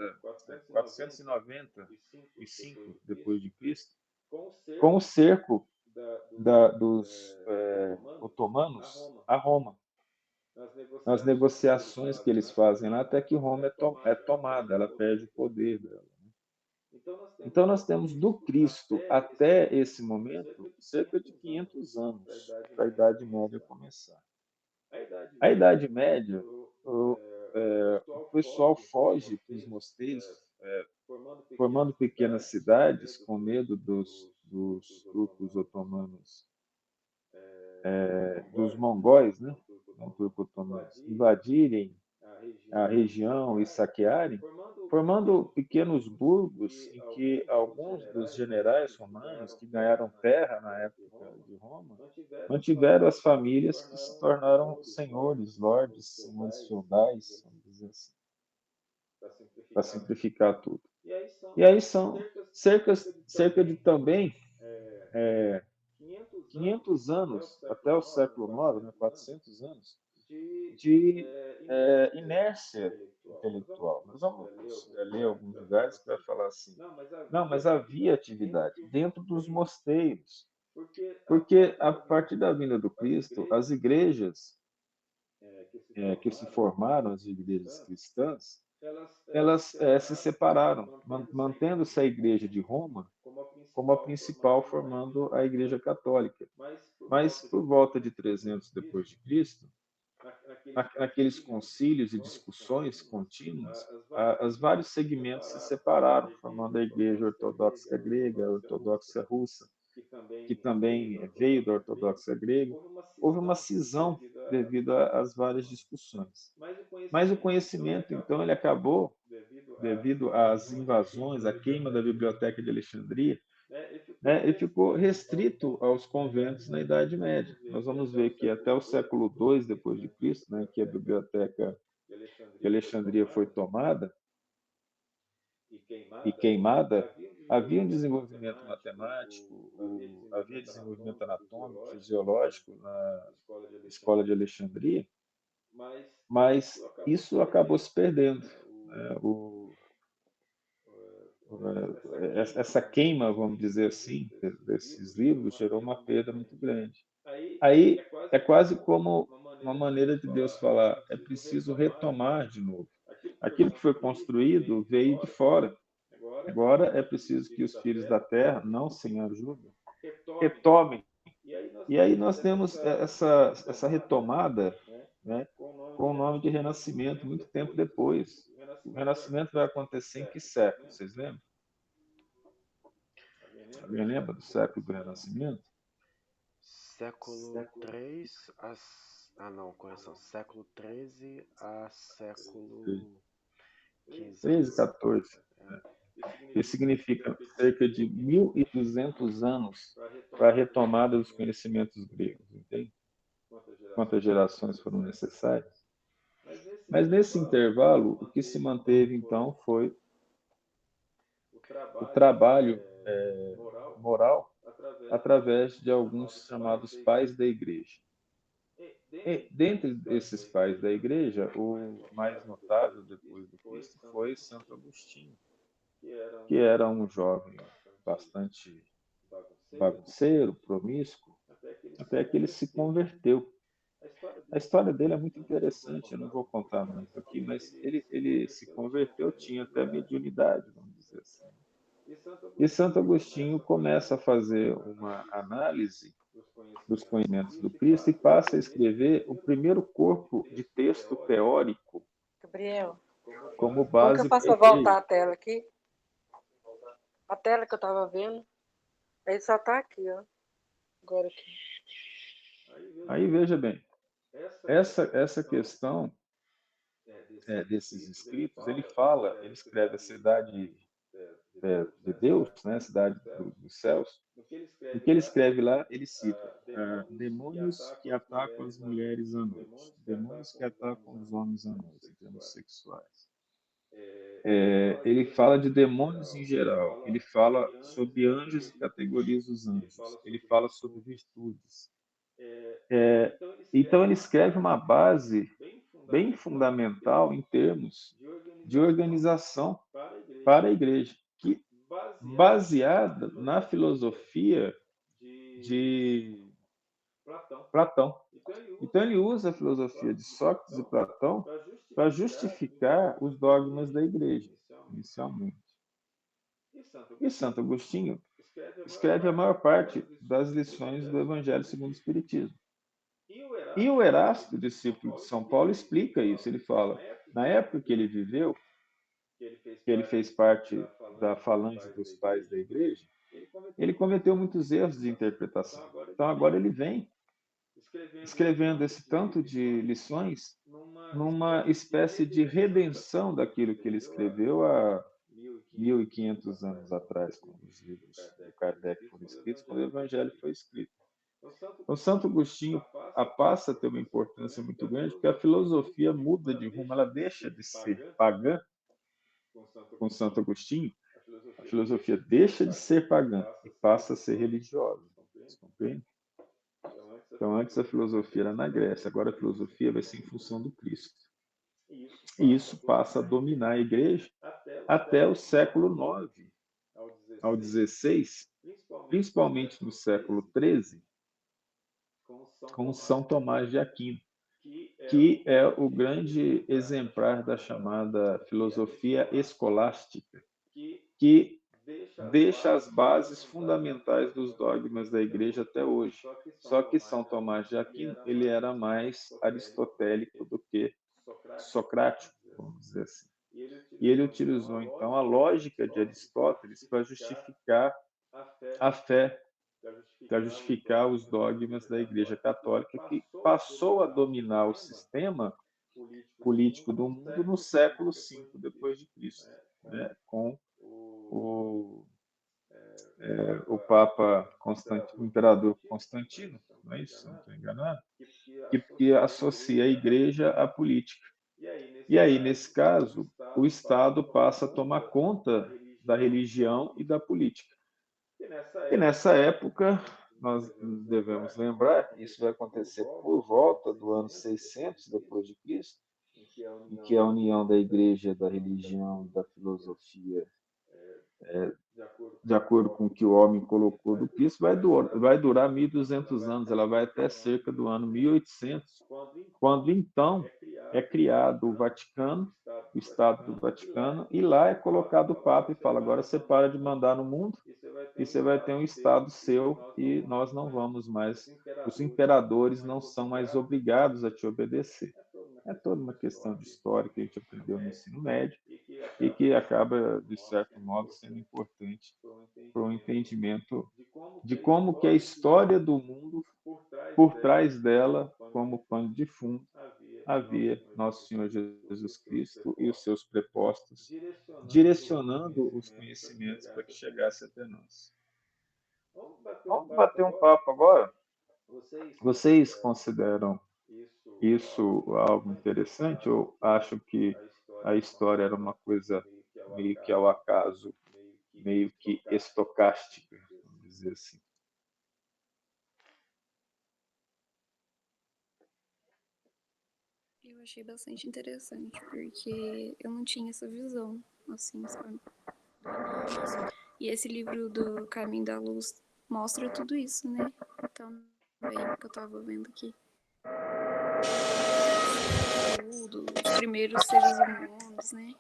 495 depois de Cristo, com o cerco dos otomanos a Roma, nas negociações que eles fazem lá, até que Roma é tomada, ela perde o poder dela. Então, nós temos do Cristo até esse momento cerca de 500 anos para a Idade Média começar. A Idade Média, o pessoal foge para os mosteiros, formando pequenas cidades com medo dos turcos otomanos, dos mongóis, né? Não turco-otomanos, invadirem a região e saquearem, formando pequenos burgos em que alguns dos generais romanos que ganharam terra na época de Roma mantiveram as famílias que se tornaram senhores, lordes, senhores feudais, vamos dizer assim, para simplificar tudo. E aí são cerca de também 500 anos, até o século IX, né, 400 anos, de inércia intelectual. Nós vamos ler alguns lugares que vai falar assim, não, mas havia atividade dentro dos mosteiros, porque a partir da vinda do Cristo, as igrejas que se formaram, as igrejas cristãs, elas se separaram, mantendo-se a igreja de Roma como a principal, formando a igreja católica. Mas por volta de 300 depois de Cristo, naqueles concílios e discussões contínuas, os vários segmentos se separaram, formando a Igreja Ortodoxa Grega, a Ortodoxa Russa, que também veio da Ortodoxa Grega. Houve uma cisão devido às várias discussões. Mas o conhecimento, então, ele acabou, devido às invasões, à queima da Biblioteca de Alexandria, né, ele ficou restrito aos conventos na Idade Média. Nós vamos ver que até o século II depois de Cristo, né, que a Biblioteca de Alexandria foi tomada e queimada, havia um desenvolvimento matemático, havia desenvolvimento anatômico, fisiológico na Escola de Alexandria, mas isso acabou se perdendo. Né? Essa queima, vamos dizer assim, desses livros gerou uma perda muito grande. Aí é quase como uma maneira de Deus falar, é preciso retomar de novo. Aquilo que foi construído veio de fora. Agora é preciso que os filhos da terra, não sem ajuda, retomem. E aí nós temos essa retomada, né, com o nome de Renascimento, muito tempo depois. O Renascimento vai acontecer em que século? Vocês lembram? Alguém lembra do século do Renascimento? Século 3 a... Ah, não, correção. Século 13 a século 15. 13, 14. que significa cerca de 1.200 anos para a retomada dos conhecimentos gregos, entende? Quantas gerações foram necessárias? Mas nesse intervalo, o que se manteve então foi o trabalho moral através de alguns chamados pais da igreja. E, dentre esses pais da igreja, o mais notável depois do Cristo foi Santo Agostinho, que era um jovem bastante bagunceiro, promíscuo, até que ele se converteu. A história dele é muito interessante, eu não vou contar muito aqui, mas ele se converteu, tinha até mediunidade, vamos dizer assim. E Santo Agostinho começa a fazer uma análise dos conhecimentos do Cristo e passa a escrever o primeiro corpo de texto teórico Gabriel, como como que eu base faço para para a voltar igreja. a tela aqui? A tela que eu estava vendo, ele só está aqui, ó. Agora aqui. Aí veja bem, essa questão desses escritos, ele escreve a cidade de Deus, né, a cidade dos céus. O que ele escreve lá, ele cita demônios que atacam as mulheres à noite, demônios que atacam os homens à noite, em termos sexuais. Ele fala de demônios em geral, ele fala sobre anjos e categoriza os anjos, ele fala sobre virtudes. Então, ele escreve uma base bem fundamental em termos de organização para a igreja, que baseada na filosofia de Platão. Então, ele usa a filosofia de Sócrates e Platão para justificar os dogmas da igreja, inicialmente. E Santo Agostinho escreve a maior parte das lições do Evangelho segundo o Espiritismo. E o Erasto, discípulo de São Paulo, explica isso. Ele fala, na época que ele viveu, que ele fez parte da falange dos pais da igreja, ele cometeu muitos erros de interpretação. Então, agora ele vem escrevendo esse tanto de lições numa espécie de redenção daquilo que ele escreveu há 1.500 anos atrás, quando os livros do Kardec foram escritos, quando o Evangelho foi escrito. Então, Santo Agostinho passa a ter uma importância muito grande, porque a filosofia muda de rumo, ela deixa de ser pagã com Santo Agostinho, a filosofia deixa de ser pagã e passa a ser religiosa. Vocês compreendem? Então, antes a filosofia era na Grécia, agora a filosofia vai ser em função do Cristo. E isso passa a dominar a igreja até o século IX ao XVI, principalmente no século XIII, com São Tomás de Aquino, que é o grande exemplar da chamada filosofia escolástica, que deixa as bases fundamentais dos dogmas da igreja até hoje. Só que São Tomás de Aquino, ele era mais aristotélico do que socrático, vamos dizer assim. E ele utilizou, então, a lógica de Aristóteles para justificar a fé, para justificar os dogmas da Igreja Católica, que passou a dominar o sistema político do mundo no século V depois de Cristo, né, com o Papa o Imperador Constantino, não é isso? Não estou enganado? Que associa a Igreja à política. E aí, nesse caso, o Estado passa a tomar conta da religião e da política. E nessa época, nós devemos lembrar, isso vai acontecer por volta do ano 600 depois de Cristo, em que a união da igreja, da religião e da filosofia, de acordo com o que o homem colocou do Cristo, vai durar 1.200 anos, ela vai até cerca do ano 1800, quando então é criado o Vaticano, o Estado do Vaticano, e lá é colocado o Papa e fala, agora você para de mandar no mundo e você vai ter um Estado seu e nós não vamos mais, os imperadores não são mais obrigados a te obedecer. É toda uma questão de história que a gente aprendeu no ensino médio e que acaba, de certo modo, sendo importante para o entendimento de como que a história do mundo, por trás dela, como pano de fundo, havia Nosso Senhor Jesus Cristo e os seus prepostos, direcionando os conhecimentos para que chegasse até nós. Vamos bater um papo agora? Vocês consideram isso algo interessante ou acham que a história era uma coisa meio que ao acaso, meio que estocástica, vamos dizer assim? Eu achei bastante interessante, porque eu não tinha essa visão, assim, sabe? E esse livro do Caminho da Luz mostra tudo isso, né? Também, que eu tava vendo aqui. Tudo, os primeiros seres humanos, né? Bem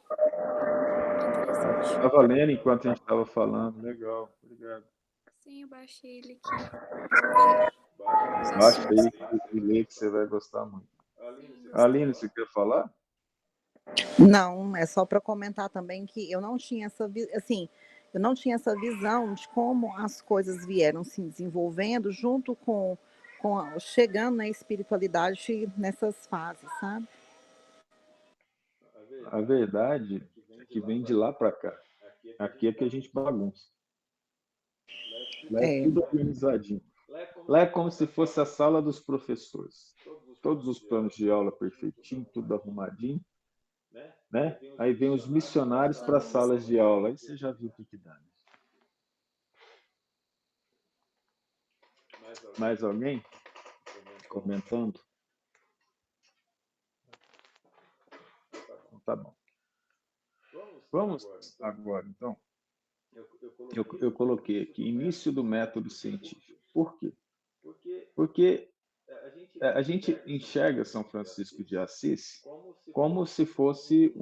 interessante. Estava lendo enquanto a gente estava falando. Legal, obrigado. Sim, eu baixei ele aqui. Vou ver os Baixa assuntos. aí e lê que você vai gostar muito. Sim, Aline, gostei. você quer falar? Não, é só para comentar também que eu não tinha assim, eu não tinha essa visão de como as coisas vieram se desenvolvendo junto chegando na espiritualidade nessas fases, sabe? A verdade é que vem de lá para cá. Aqui é que a gente bagunça. Lá é É, tudo organizadinho. Lá é como se fosse a sala dos professores. Todos os planos de aula perfeitinho, tudo arrumadinho, né? Aí vem os missionários para as salas de aula. Aí você já viu o que dá. Né? Mais alguém comentando? Então, tá bom. Vamos agora, então. Eu coloquei aqui início do método científico. Por quê? Porque a gente enxerga São Francisco de Assis como se fosse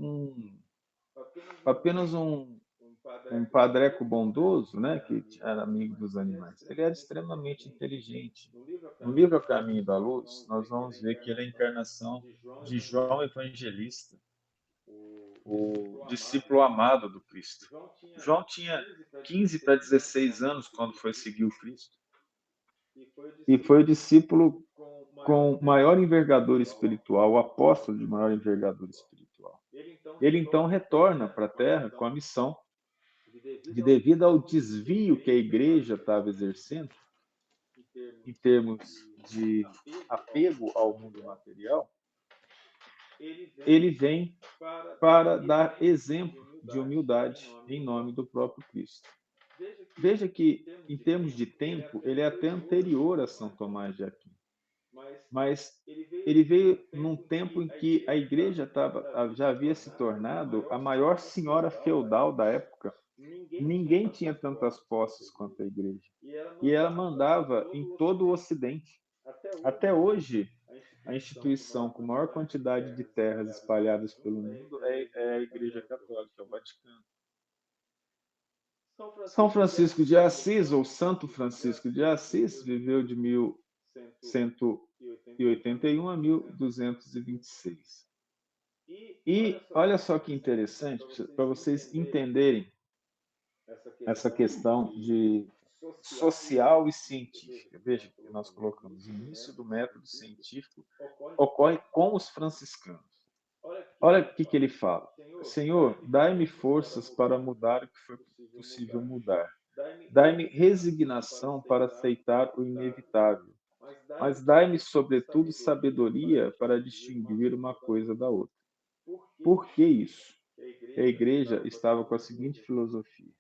apenas um padreco bondoso, né, que era amigo dos animais. Ele era extremamente inteligente. No livro A Caminho da Luz, nós vamos ver que ele é a encarnação de João Evangelista, o discípulo amado do Cristo. João tinha 15 para 16 anos quando foi seguir o Cristo. E foi o discípulo com maior envergadura espiritual, o apóstolo de maior envergadura espiritual. Ele então retorna para a Terra com a missão de, devido ao desvio que a igreja estava exercendo, em termos de apego ao mundo material, ele vem para dar exemplo de humildade em nome do próprio Cristo. Veja que, em termos de tempo, ele é até anterior a São Tomás de Aquino. Mas ele veio num tempo em que a igreja já havia se tornado a maior senhora feudal da época. Ninguém tinha tantas posses quanto a igreja. E ela mandava em todo o Ocidente. Até hoje, a instituição com maior quantidade de terras espalhadas pelo mundo é a Igreja Católica, é o Vaticano. São Francisco de Assis, ou Santo Francisco de Assis, viveu de 1181 a 1226. E olha só que interessante, para vocês entenderem essa questão de social e científica. Veja que nós colocamos o início do método científico ocorre com os franciscanos. Olha o que ele fala. Senhor, dai-me forças para mudar o que foi possível mudar. Dai-me resignação para aceitar o inevitável. Mas dai-me, sobretudo, sabedoria para distinguir uma coisa da outra. Por que isso? A igreja estava com a seguinte filosofia.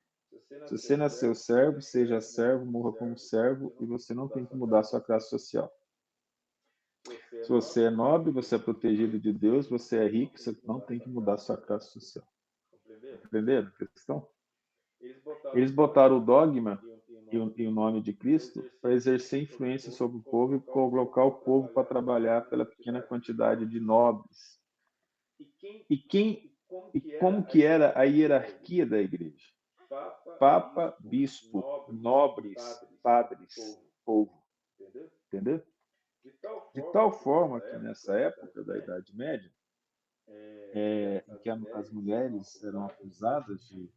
Se você nasceu servo, seja servo, morra como servo, e você não tem que mudar sua classe social. Se você é nobre, você é protegido de Deus, você é rico, você não tem que mudar sua classe social. Entenderam a questão? Eles botaram o dogma e o nome de Cristo para exercer influência sobre o povo e colocar o povo para trabalhar pela pequena quantidade de nobres. E como que era a hierarquia da igreja? Papa, bispo, nobres, padres, povo. Entendeu? De tal forma que nessa época da Idade Média, em que as mulheres eram acusadas de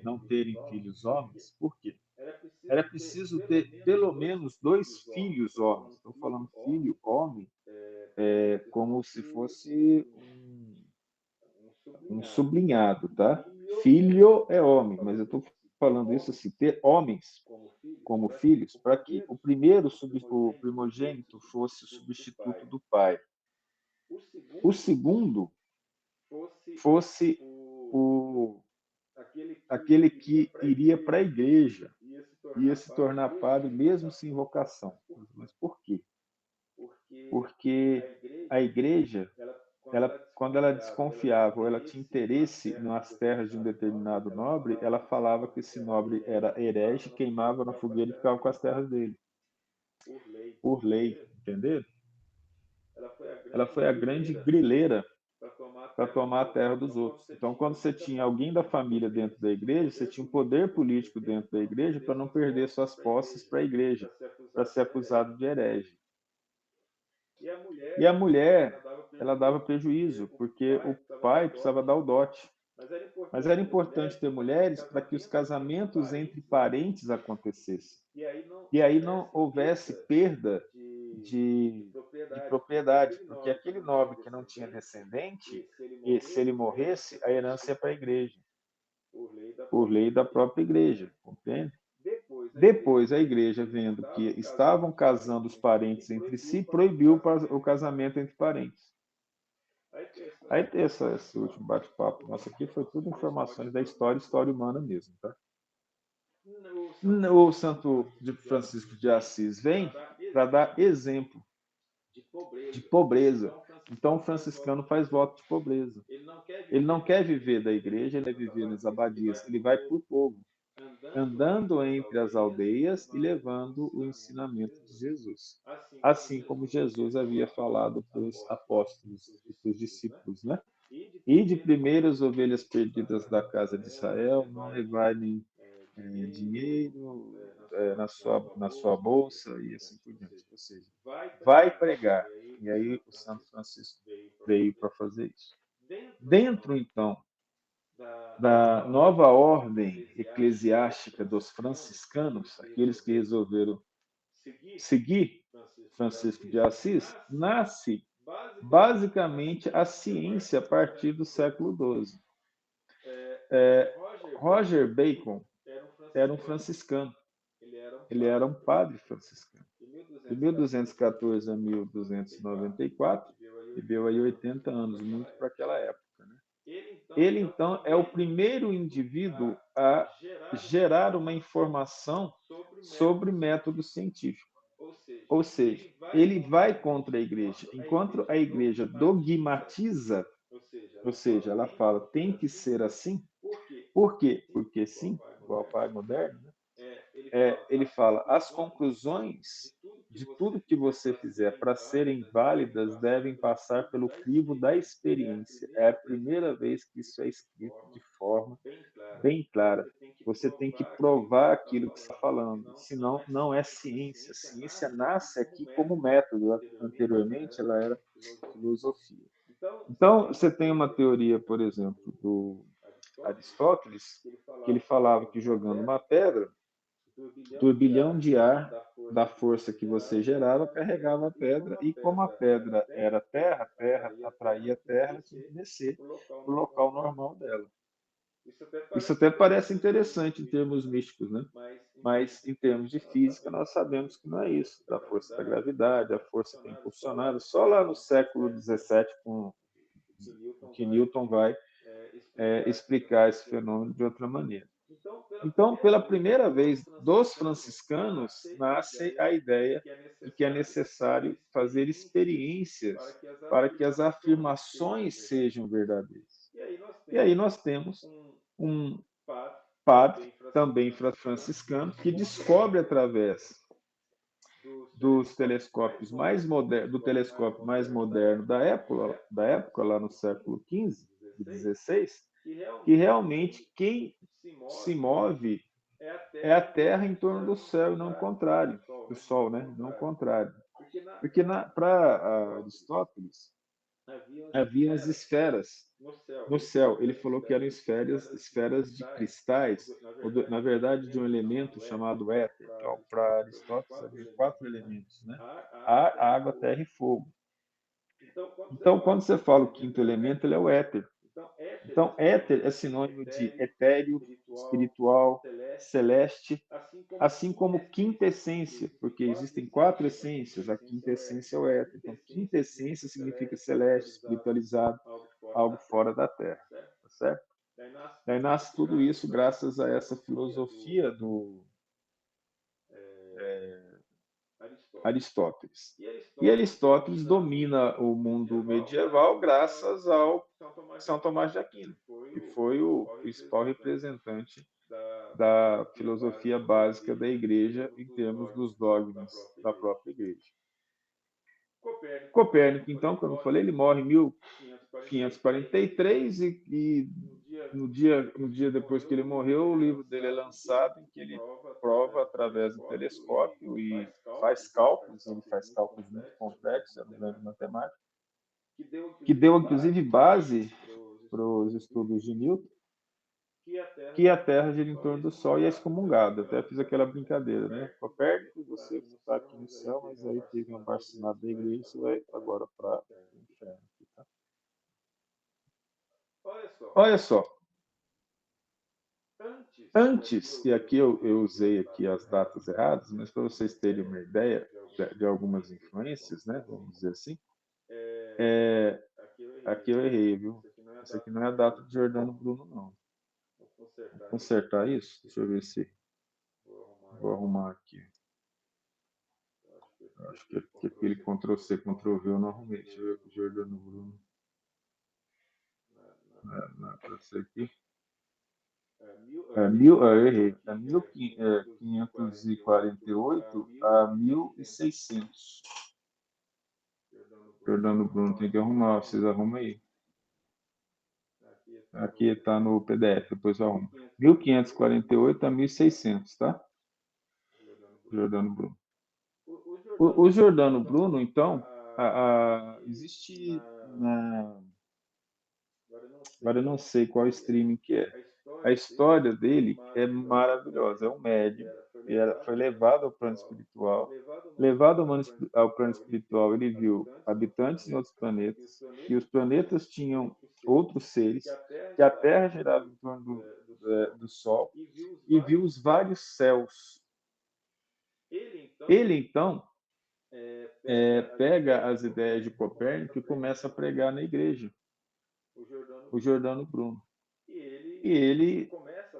não terem filhos homens, por quê? Era preciso ter pelo menos 2 filhos homens. Estou falando filho homem como se fosse um sublinhado, tá? Filho é homem, mas eu estou falando isso assim, ter homens como filhos, para que o primeiro, o primogênito, fosse o substituto do pai. O segundo fosse aquele que iria para a igreja, ia se tornar padre mesmo sem vocação. Mas por quê? Porque a igreja, quando ela desconfiava ou ela tinha interesse nas terras de um determinado nobre, ela falava que esse nobre era herege, queimava na fogueira e ficava com as terras dele. Por lei, entendeu? Ela foi a grande grileira para tomar a terra dos outros. Então, quando você tinha alguém da família dentro da igreja, você tinha um poder político dentro da igreja para não perder suas posses para a igreja, para ser acusado de herege. E a mulher, ela dava prejuízo, porque o pai precisava dar o dote. Mas era importante ter mulheres para que os casamentos entre parentes acontecessem. E aí não houvesse perda de propriedade, porque aquele nobre que não tinha descendente, e se ele morresse, a herança ia para a igreja, por lei da própria igreja, compreende? Depois, a igreja, vendo que estavam casando os parentes entre si, proibiu o casamento entre parentes. Aí, esse último bate-papo nosso aqui foi tudo informações da história humana mesmo, tá? O Santo Francisco de Assis vem para dar exemplo de pobreza. Então, o franciscano faz voto de pobreza. Ele não quer viver da igreja, ele quer viver nas abadias. Ele vai por povo, andando entre as aldeias e levando o ensinamento de Jesus. Assim como Jesus havia falado para os apóstolos e para os discípulos, né? E de primeiras ovelhas perdidas da casa de Israel, não levai nem dinheiro na sua bolsa e assim por diante. Ou seja, vai pregar. E aí o Santo Francisco veio para fazer isso. Dentro, então, da nova ordem eclesiástica dos franciscanos, aqueles que resolveram seguir Francisco de Assis, nasce basicamente a ciência a partir do século XII. Roger Bacon era um franciscano. Ele era um padre franciscano. De 1214 a 1294, viveu aí 80 anos, muito para aquela época. Né? Ele, então, é o primeiro indivíduo a gerar uma informação sobre método científico. Ou seja, ele vai contra a igreja. Enquanto a igreja dogmatiza, ou seja, ela fala tem que ser assim. Por quê? Porque sim, igual o pai moderno, né? Ele fala as conclusões de tudo que você fizer para serem válidas devem passar pelo crivo da experiência. É a primeira vez que isso é escrito de forma bem clara. Você tem que provar aquilo que está falando, senão não é ciência. Ciência nasce aqui como método. Anteriormente, ela era filosofia. Então, você tem uma teoria, por exemplo, do Aristóteles, que ele falava que jogando uma pedra, o turbilhão de ar da força que você gerava carregava a pedra, e como a pedra era terra, a terra atraía a terra, ela tinha que descer para o local normal dela. Isso até parece interessante em termos místicos, né? Mas em termos de física nós sabemos que não é isso. Da força da gravidade, a força que é impulsionada, só lá no século XVII com que Newton vai explicar esse fenômeno de outra maneira. Então, pela primeira vez, dos franciscanos nasce a ideia de que é necessário fazer experiências para que as afirmações sejam verdadeiras. E aí nós temos um padre, também franciscano, que descobre através dos telescópios mais modernos, do telescópio mais moderno da época lá no século XV e XVI, que realmente quem se move é a Terra em torno do céu e não o contrário, do Sol, né? Não o contrário. Porque para Aristóteles havia as esferas no céu. Ele falou que eram esferas de cristais, na verdade de um elemento chamado éter. Então, para Aristóteles havia 4 elementos, né? Ar, água, terra e fogo. Então, quando você fala o quinto elemento, ele é o éter. Então, éter é sinônimo de etéreo, espiritual, celeste, assim como quinta essência, porque existem 4 essências, a quinta essência é o éter. Então, quinta essência significa celeste, espiritualizado, algo fora da Terra, tá certo? Daí nasce tudo isso graças a essa filosofia do Aristóteles. E Aristóteles domina o mundo medieval graças ao São Tomás de Aquino, que foi o principal representante da filosofia básica da Igreja em termos dos dogmas da própria Igreja. Copérnico, então, como eu falei, ele morre em 1543 e no dia depois que ele morreu, o livro dele é lançado, em que ele prova através do telescópio e faz cálculos, ele faz cálculos muito complexos, é um grande matemático, que deu inclusive base para os estudos de Newton, que a Terra gira em torno do Sol e é excomungado. Até fiz aquela brincadeira, né? Copérnico, você está aqui no céu, mas aí teve um abaixo-assinado da igreja, você vai agora para o inferno. Tá? Olha só. Antes, e aqui eu usei aqui as datas erradas, mas para vocês terem uma ideia de algumas influências, né? Vamos dizer assim. Aqui eu errei, viu? Essa aqui não é a data de Giordano Bruno, não. Vou consertar isso? Deixa eu ver se... Vou arrumar aqui. Acho que aquele Ctrl+C, Ctrl+V eu não arrumei. Deixa eu ver com o Giordano Bruno. Não é para ser aqui. Eu errei. É 1548 a 1600. Giordano Bruno tem que arrumar. Vocês arrumam aí. Aqui está no PDF, depois eu arrumo. 1548 a 1600, tá? Giordano Bruno. O Giordano Bruno, então, existe agora eu não sei qual streaming que é. A história dele é maravilhosa. É um médium que foi levado ao plano espiritual. Levado ao plano espiritual, ele viu habitantes em outros planetas, e os planetas tinham outros seres, que a Terra girava em torno do Sol, e viu os vários céus. Ele, então, pega as ideias de Copérnico e começa a pregar na igreja, o Giordano Bruno. E ele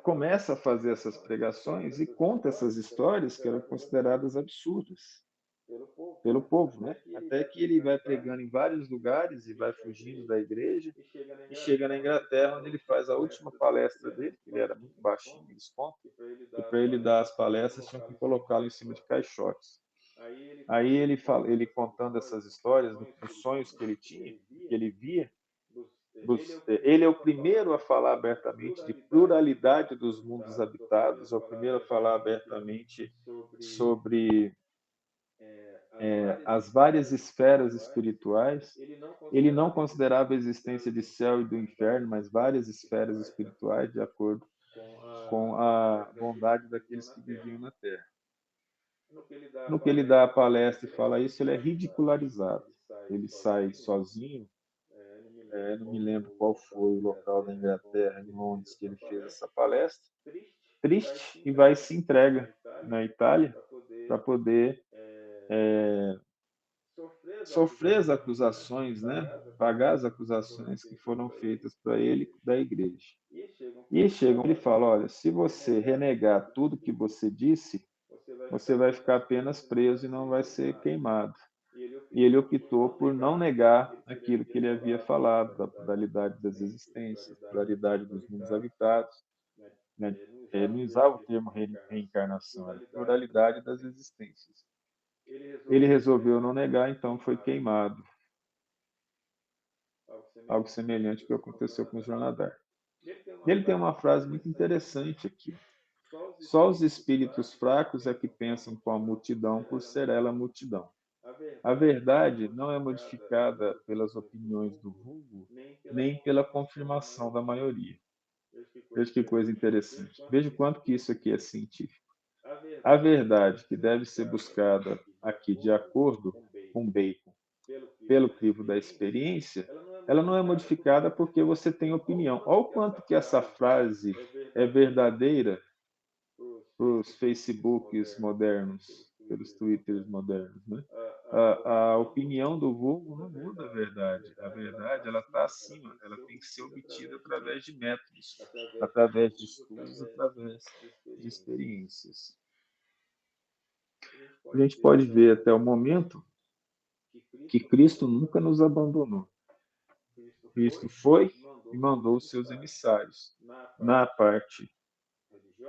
começa a fazer essas pregações e conta essas histórias que eram consideradas absurdas pelo povo, né? Até que ele vai pregando em vários lugares e vai fugindo da igreja e chega na Inglaterra, onde ele faz a última palestra dele, que ele era muito baixinho, eles contam, e para ele dar as palestras tinham que colocá-lo em cima de caixotes. Aí ele contando essas histórias dos sonhos que ele tinha, que ele via. Ele é o primeiro a falar abertamente de pluralidade dos mundos habitados, é o primeiro a falar abertamente sobre as várias esferas espirituais. Ele não considerava a existência de céu e do inferno, mas várias esferas espirituais, de acordo com a bondade daqueles que viviam na Terra. No que ele dá a palestra e fala isso, ele é ridicularizado. Ele sai sozinho. Não me lembro qual foi o local da Inglaterra, em Londres, que ele fez essa palestra. Triste, e vai e se entrega na Itália para poder sofrer as acusações, né? Pagar as acusações que foram feitas para ele da igreja. E chegam, ele fala, olha, se você renegar tudo que você disse, você vai ficar apenas preso e não vai ser queimado. E ele optou por não negar aquilo que ele havia falado, da pluralidade das existências, da pluralidade dos mundos habitados. Né? Ele não usava o termo reencarnação, era pluralidade das existências. Ele resolveu não negar, então foi queimado. Algo semelhante ao que aconteceu com o Jonadar. Ele tem uma frase muito interessante aqui. Só os espíritos fracos é que pensam com a multidão por ser ela a multidão. A verdade não é modificada pelas opiniões do vulgo, nem pela confirmação da maioria. Veja que coisa interessante. Veja o quanto que isso aqui é científico. A verdade que deve ser buscada aqui de acordo com Bacon, pelo crivo da experiência, ela não é modificada porque você tem opinião. Olha o quanto que essa frase é verdadeira para os Facebooks modernos, pelos Twitters modernos, né? A opinião do vulgo não muda a verdade. A verdade, ela está acima, ela tem que ser obtida através de métodos, através de estudos, através de experiências. A gente pode ver até o momento que Cristo nunca nos abandonou. Cristo foi e mandou os seus emissários na parte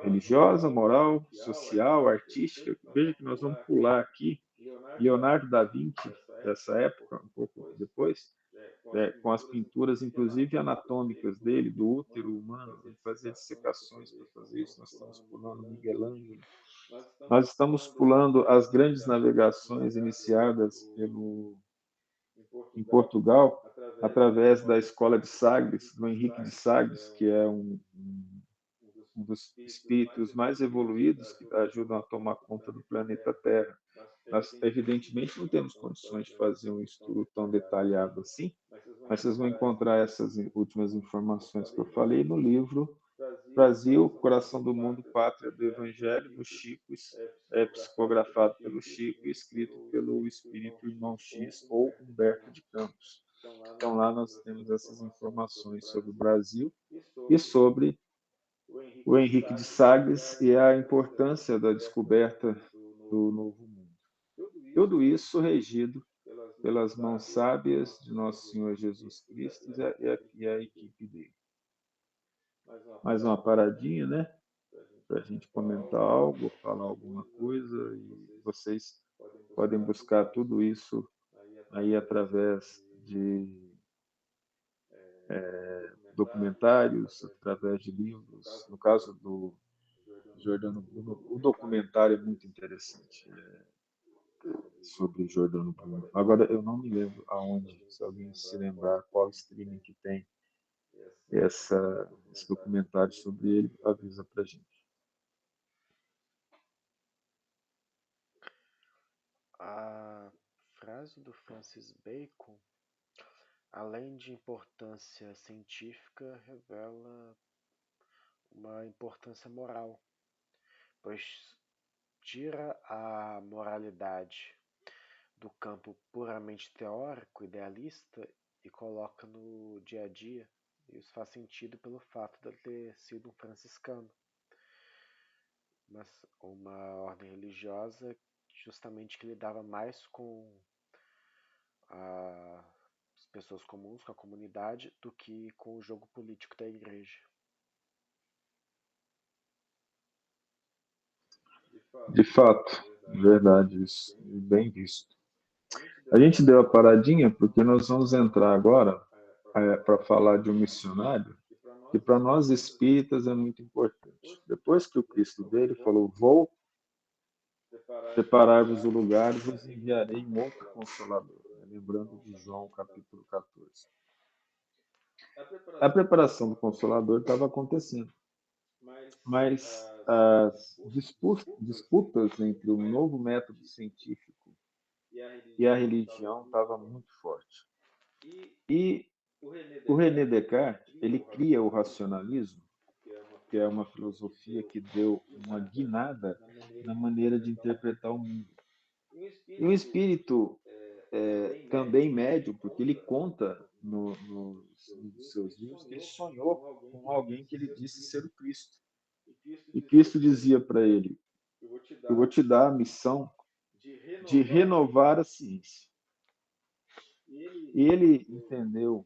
religiosa, moral, social, artística. Veja que nós vamos pular aqui Leonardo da Vinci, dessa época, um pouco depois, com as pinturas, inclusive anatômicas dele, do útero humano, ele fazia dissecações para fazer isso. Nós estamos pulando Miguel Ângelo. Nós estamos pulando as grandes navegações iniciadas em Portugal, através da escola de Sagres, do Henrique de Sagres, que é um dos espíritos mais evoluídos que ajudam a tomar conta do planeta Terra. Nós, evidentemente, não temos condições de fazer um estudo tão detalhado assim, mas vocês vão encontrar essas últimas informações que eu falei no livro Brasil, Coração do Mundo, Pátria do Evangelho, do Chico, psicografado pelo Chico e escrito pelo espírito Irmão X ou Humberto de Campos. Então, lá nós temos essas informações sobre o Brasil e sobre o Henrique de Sagres e a importância da descoberta do Novo Mundo. Tudo isso regido pelas mãos sábias de Nosso Senhor Jesus Cristo e a equipe dele. Mais uma paradinha, né? Para a gente comentar algo, falar alguma coisa, e vocês podem buscar tudo isso aí através de documentários, através de livros. No caso do Giordano Bruno, o documentário é muito interessante sobre Giordano Bruno. Agora, eu não me lembro aonde, se alguém se lembrar qual streaming que tem esse documentário sobre ele, avisa para a gente. A frase do Francis Bacon, além de importância científica, revela uma importância moral, pois tira a moralidade do campo puramente teórico, idealista, e coloca no dia a dia. Isso faz sentido pelo fato de ele ter sido um franciscano, mas uma ordem religiosa justamente que lidava mais com as pessoas comuns, com a comunidade, do que com o jogo político da igreja. De fato, verdade isso, bem visto. A gente deu a paradinha porque nós vamos entrar agora para falar de um missionário que para nós espíritas é muito importante. Depois que o Cristo veio, ele falou: vou preparar-vos o lugar e vos enviarei um outro Consolador. Lembrando de João capítulo 14. A preparação do Consolador estava acontecendo, mas as disputas entre o novo método científico e a religião estavam muito forte. E o René Descartes, ele cria o racionalismo, que é uma filosofia que deu uma guinada na maneira de interpretar o mundo. E o espírito também médium, porque ele conta nos seus livros que ele sonhou com alguém que ele disse ser o Cristo. E Cristo dizia para ele: eu vou te dar a missão de renovar a ciência. E ele entendeu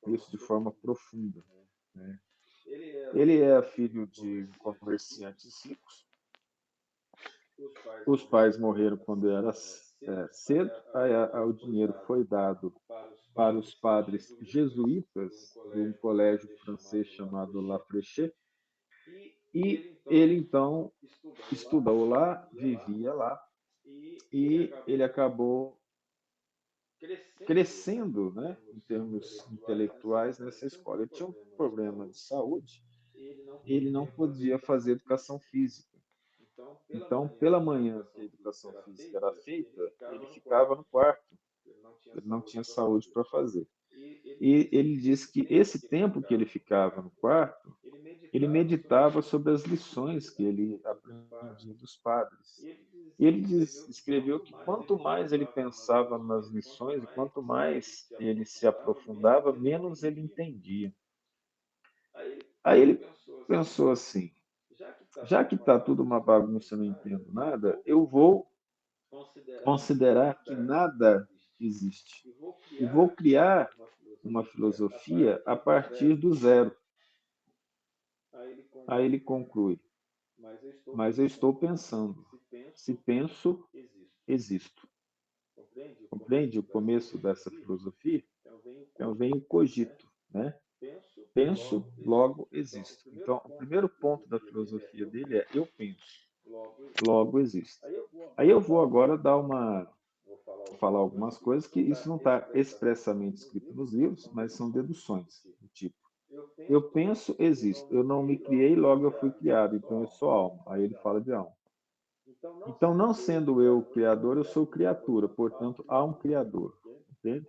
isso de forma profunda, né? Ele é filho de comerciantes ricos. Os pais morreram quando era cedo. Aí o dinheiro foi dado para os padres jesuítas de um colégio francês chamado La Fréchette. E ele, então, estudou lá, vivia lá, e ele acabou crescendo, né, em termos intelectuais nessa escola. Ele tinha um problema de saúde, ele não podia fazer educação física. Então, pela manhã que a educação física era feita, ele ficava no quarto. ele não tinha saúde para fazer. E ele disse que esse tempo que ele ficava no quarto, ele meditava sobre as lições que ele aprendia dos padres. E ele escreveu que quanto mais ele pensava nas lições, e quanto mais ele se aprofundava, menos ele entendia. Aí ele pensou assim: já que está tudo uma bagunça, eu não entendo nada, eu vou considerar que nada existe. E vou criar uma filosofia a partir do zero. Aí ele conclui: mas eu estou pensando. Se penso, existo. Compreende o começo dessa filosofia? Então vem o cogito, né? Penso, logo existo. Então, o primeiro ponto da filosofia dele é eu penso, logo existo. Aí eu vou agora falar algumas coisas que isso não está expressamente escrito nos livros, mas são deduções do tipo: eu penso, existo. Eu não me criei, logo eu fui criado. Então eu sou alma. Aí ele fala de alma. Então, não sendo eu o criador, eu sou criatura. Portanto, há um criador. Entende?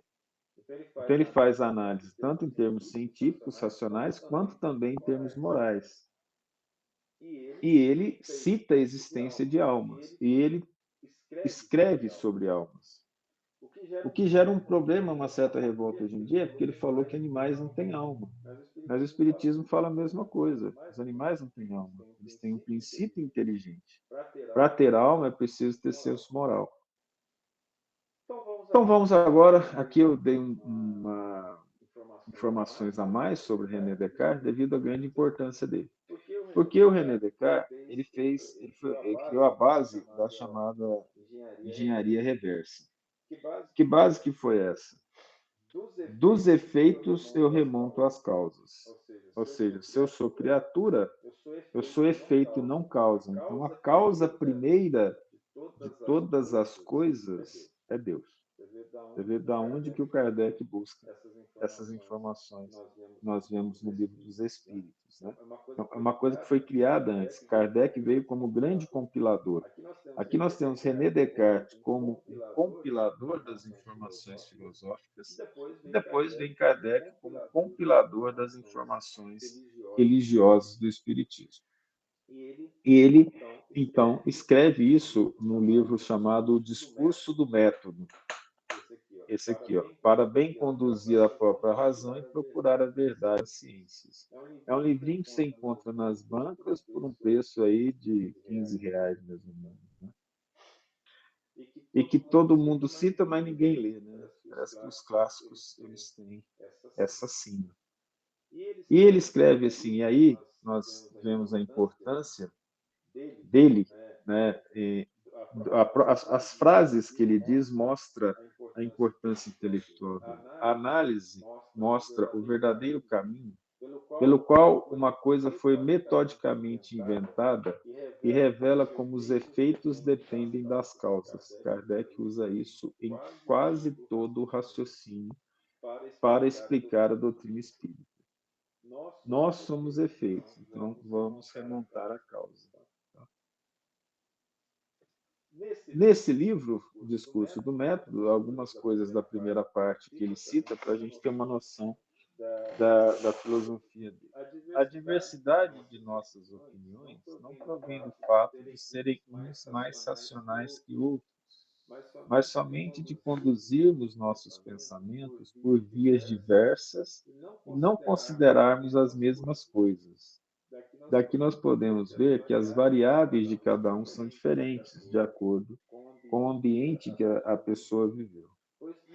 Então ele faz análise tanto em termos científicos, racionais, quanto também em termos morais. E ele cita a existência de almas. E ele escreve sobre almas. O que gera um problema, uma certa revolta hoje em dia, é porque ele falou que animais não têm alma. Mas o Espiritismo fala a mesma coisa. Os animais não têm alma. Eles têm um princípio inteligente. Para ter alma é preciso ter senso moral. Então vamos agora, aqui eu dei informações a mais sobre René Descartes devido à grande importância dele. Porque o René Descartes, ele criou a base da chamada engenharia reversa. Que base que foi essa? Dos efeitos eu remonto às causas. Ou seja, se eu sou criatura, eu sou efeito e não causa. Então, a causa primeira de todas as coisas é Deus. Você vê da onde que o Kardec busca essas informações. Nós vemos no livro dos Espíritos. Né? Então, é uma coisa que foi criada antes. Kardec veio como grande compilador. Aqui nós temos René Descartes como um compilador das informações filosóficas, e depois vem Kardec como compilador das informações religiosas do Espiritismo. E ele, então, escreve isso no livro chamado O Discurso do Método. Esse aqui, ó, para bem conduzir a própria razão e procurar a verdade das ciências. É um livrinho que você encontra nas bancas por um preço aí de R$ 15, mais ou menos. Né? E que todo mundo cita, mas ninguém lê. Né? Parece que os clássicos eles têm essa sina. E ele escreve assim, e aí nós vemos a importância dele, né? As frases que ele diz mostram a importância intelectual dele. A análise mostra o verdadeiro caminho pelo qual uma coisa foi metodicamente inventada e revela como os efeitos dependem das causas. Kardec usa isso em quase todo o raciocínio para explicar a doutrina espírita. Nós somos efeitos, então vamos remontar a causa. Nesse livro, o Discurso do Método, algumas coisas da primeira parte que ele cita para a gente ter uma noção da filosofia dele. A diversidade de nossas opiniões não provém do fato de serem uns mais racionais que outros, mas somente de conduzirmos nossos pensamentos por vias diversas e não considerarmos as mesmas coisas. Daqui nós podemos ver que as variáveis de cada um são diferentes, de acordo com o ambiente que a pessoa viveu.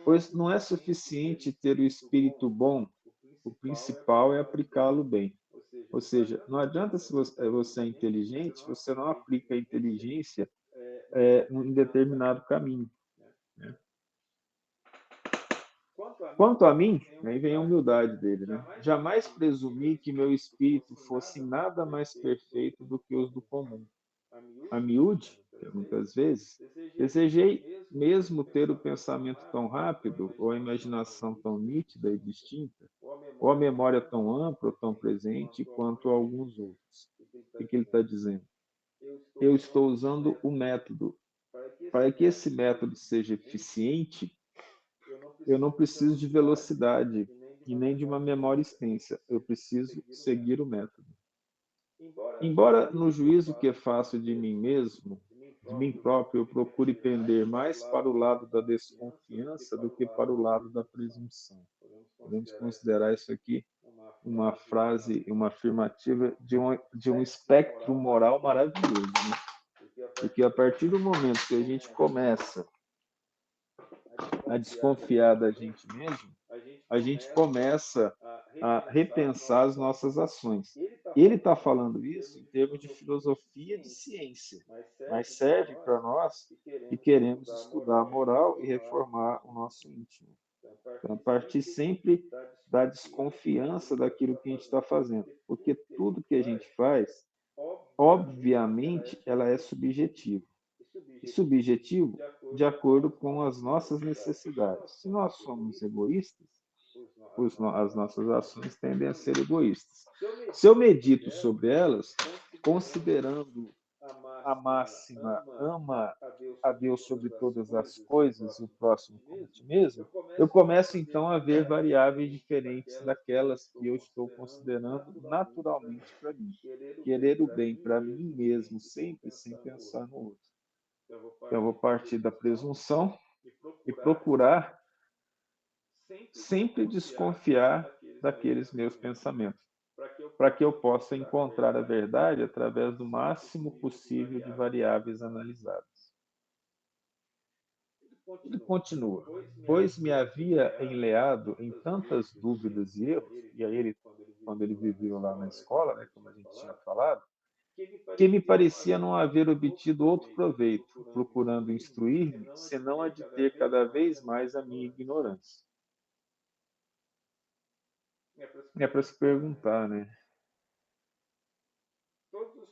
Pois não é suficiente ter o espírito bom, o principal é aplicá-lo bem. Ou seja, não adianta se você é inteligente, você não aplica a inteligência em determinado caminho. Né? Quanto a mim, aí vem a humildade dele, né? Jamais presumi que meu espírito fosse nada mais perfeito do que os do comum. A miúde, muitas vezes, desejei mesmo ter o pensamento tão rápido, ou a imaginação tão nítida e distinta, ou a memória tão ampla ou tão presente quanto alguns outros. O que ele está dizendo? Eu estou usando o método. Para que esse método seja eficiente, Eu não preciso de velocidade e nem de uma memória extensa. Eu preciso seguir o método. Embora no juízo que faço de mim mesmo, de mim próprio, eu procure pender mais para o lado da desconfiança do que para o lado da presunção. Podemos considerar isso aqui uma frase, uma afirmativa de um espectro moral maravilhoso, né? Porque a partir do momento que a gente começa a desconfiar da gente mesmo, a gente começa a repensar as nossas ações. Ele está falando isso em termos de filosofia de ciência, mas serve para nós que queremos estudar a moral e reformar o nosso íntimo. Então, a partir sempre da desconfiança daquilo que a gente está fazendo, porque tudo que a gente faz, obviamente, ela é subjetiva. E subjetivo de acordo com as nossas necessidades. Se nós somos egoístas, as nossas ações tendem a ser egoístas. Se eu medito sobre elas, considerando a máxima ama a Deus sobre todas as coisas e o próximo como a ti mesmo, eu começo então a ver variáveis diferentes daquelas que eu estou considerando naturalmente para mim. Querer o bem para mim mesmo sempre sem pensar no outro. Então, eu vou partir da presunção e procurar sempre desconfiar daqueles meus pensamentos, para que eu possa encontrar a verdade através do máximo possível de variáveis analisadas. Ele continua, pois me havia enleado em tantas dúvidas e erros, e aí ele, quando ele viveu lá na escola, né, como a gente tinha falado, que me parecia não haver obtido outro proveito, procurando instruir-me, senão a de ter cada vez mais a minha ignorância. É para se perguntar, né?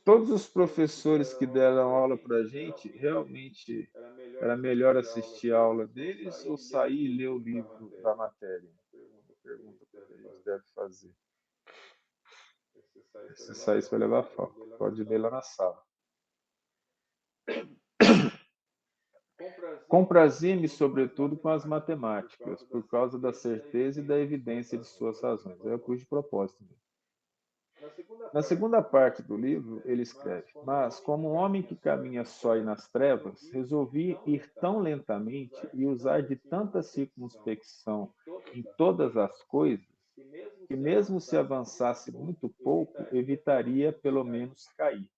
Todos os professores que deram aula para a gente, realmente era melhor assistir a aula deles ou sair e ler o livro da matéria? Pergunta que a gente deve fazer. Se sair, você vai levar falta. Pode ler lá na sala. Comprazi-me, sobretudo, com as matemáticas, por causa da certeza e da evidência de suas razões. Eu pus de propósito. Na segunda parte do livro, ele escreve: mas, como um homem que caminha só e nas trevas, resolvi ir tão lentamente e usar de tanta circunspecção em todas as coisas, que mesmo se avançasse muito pouco, evitaria pelo menos cair.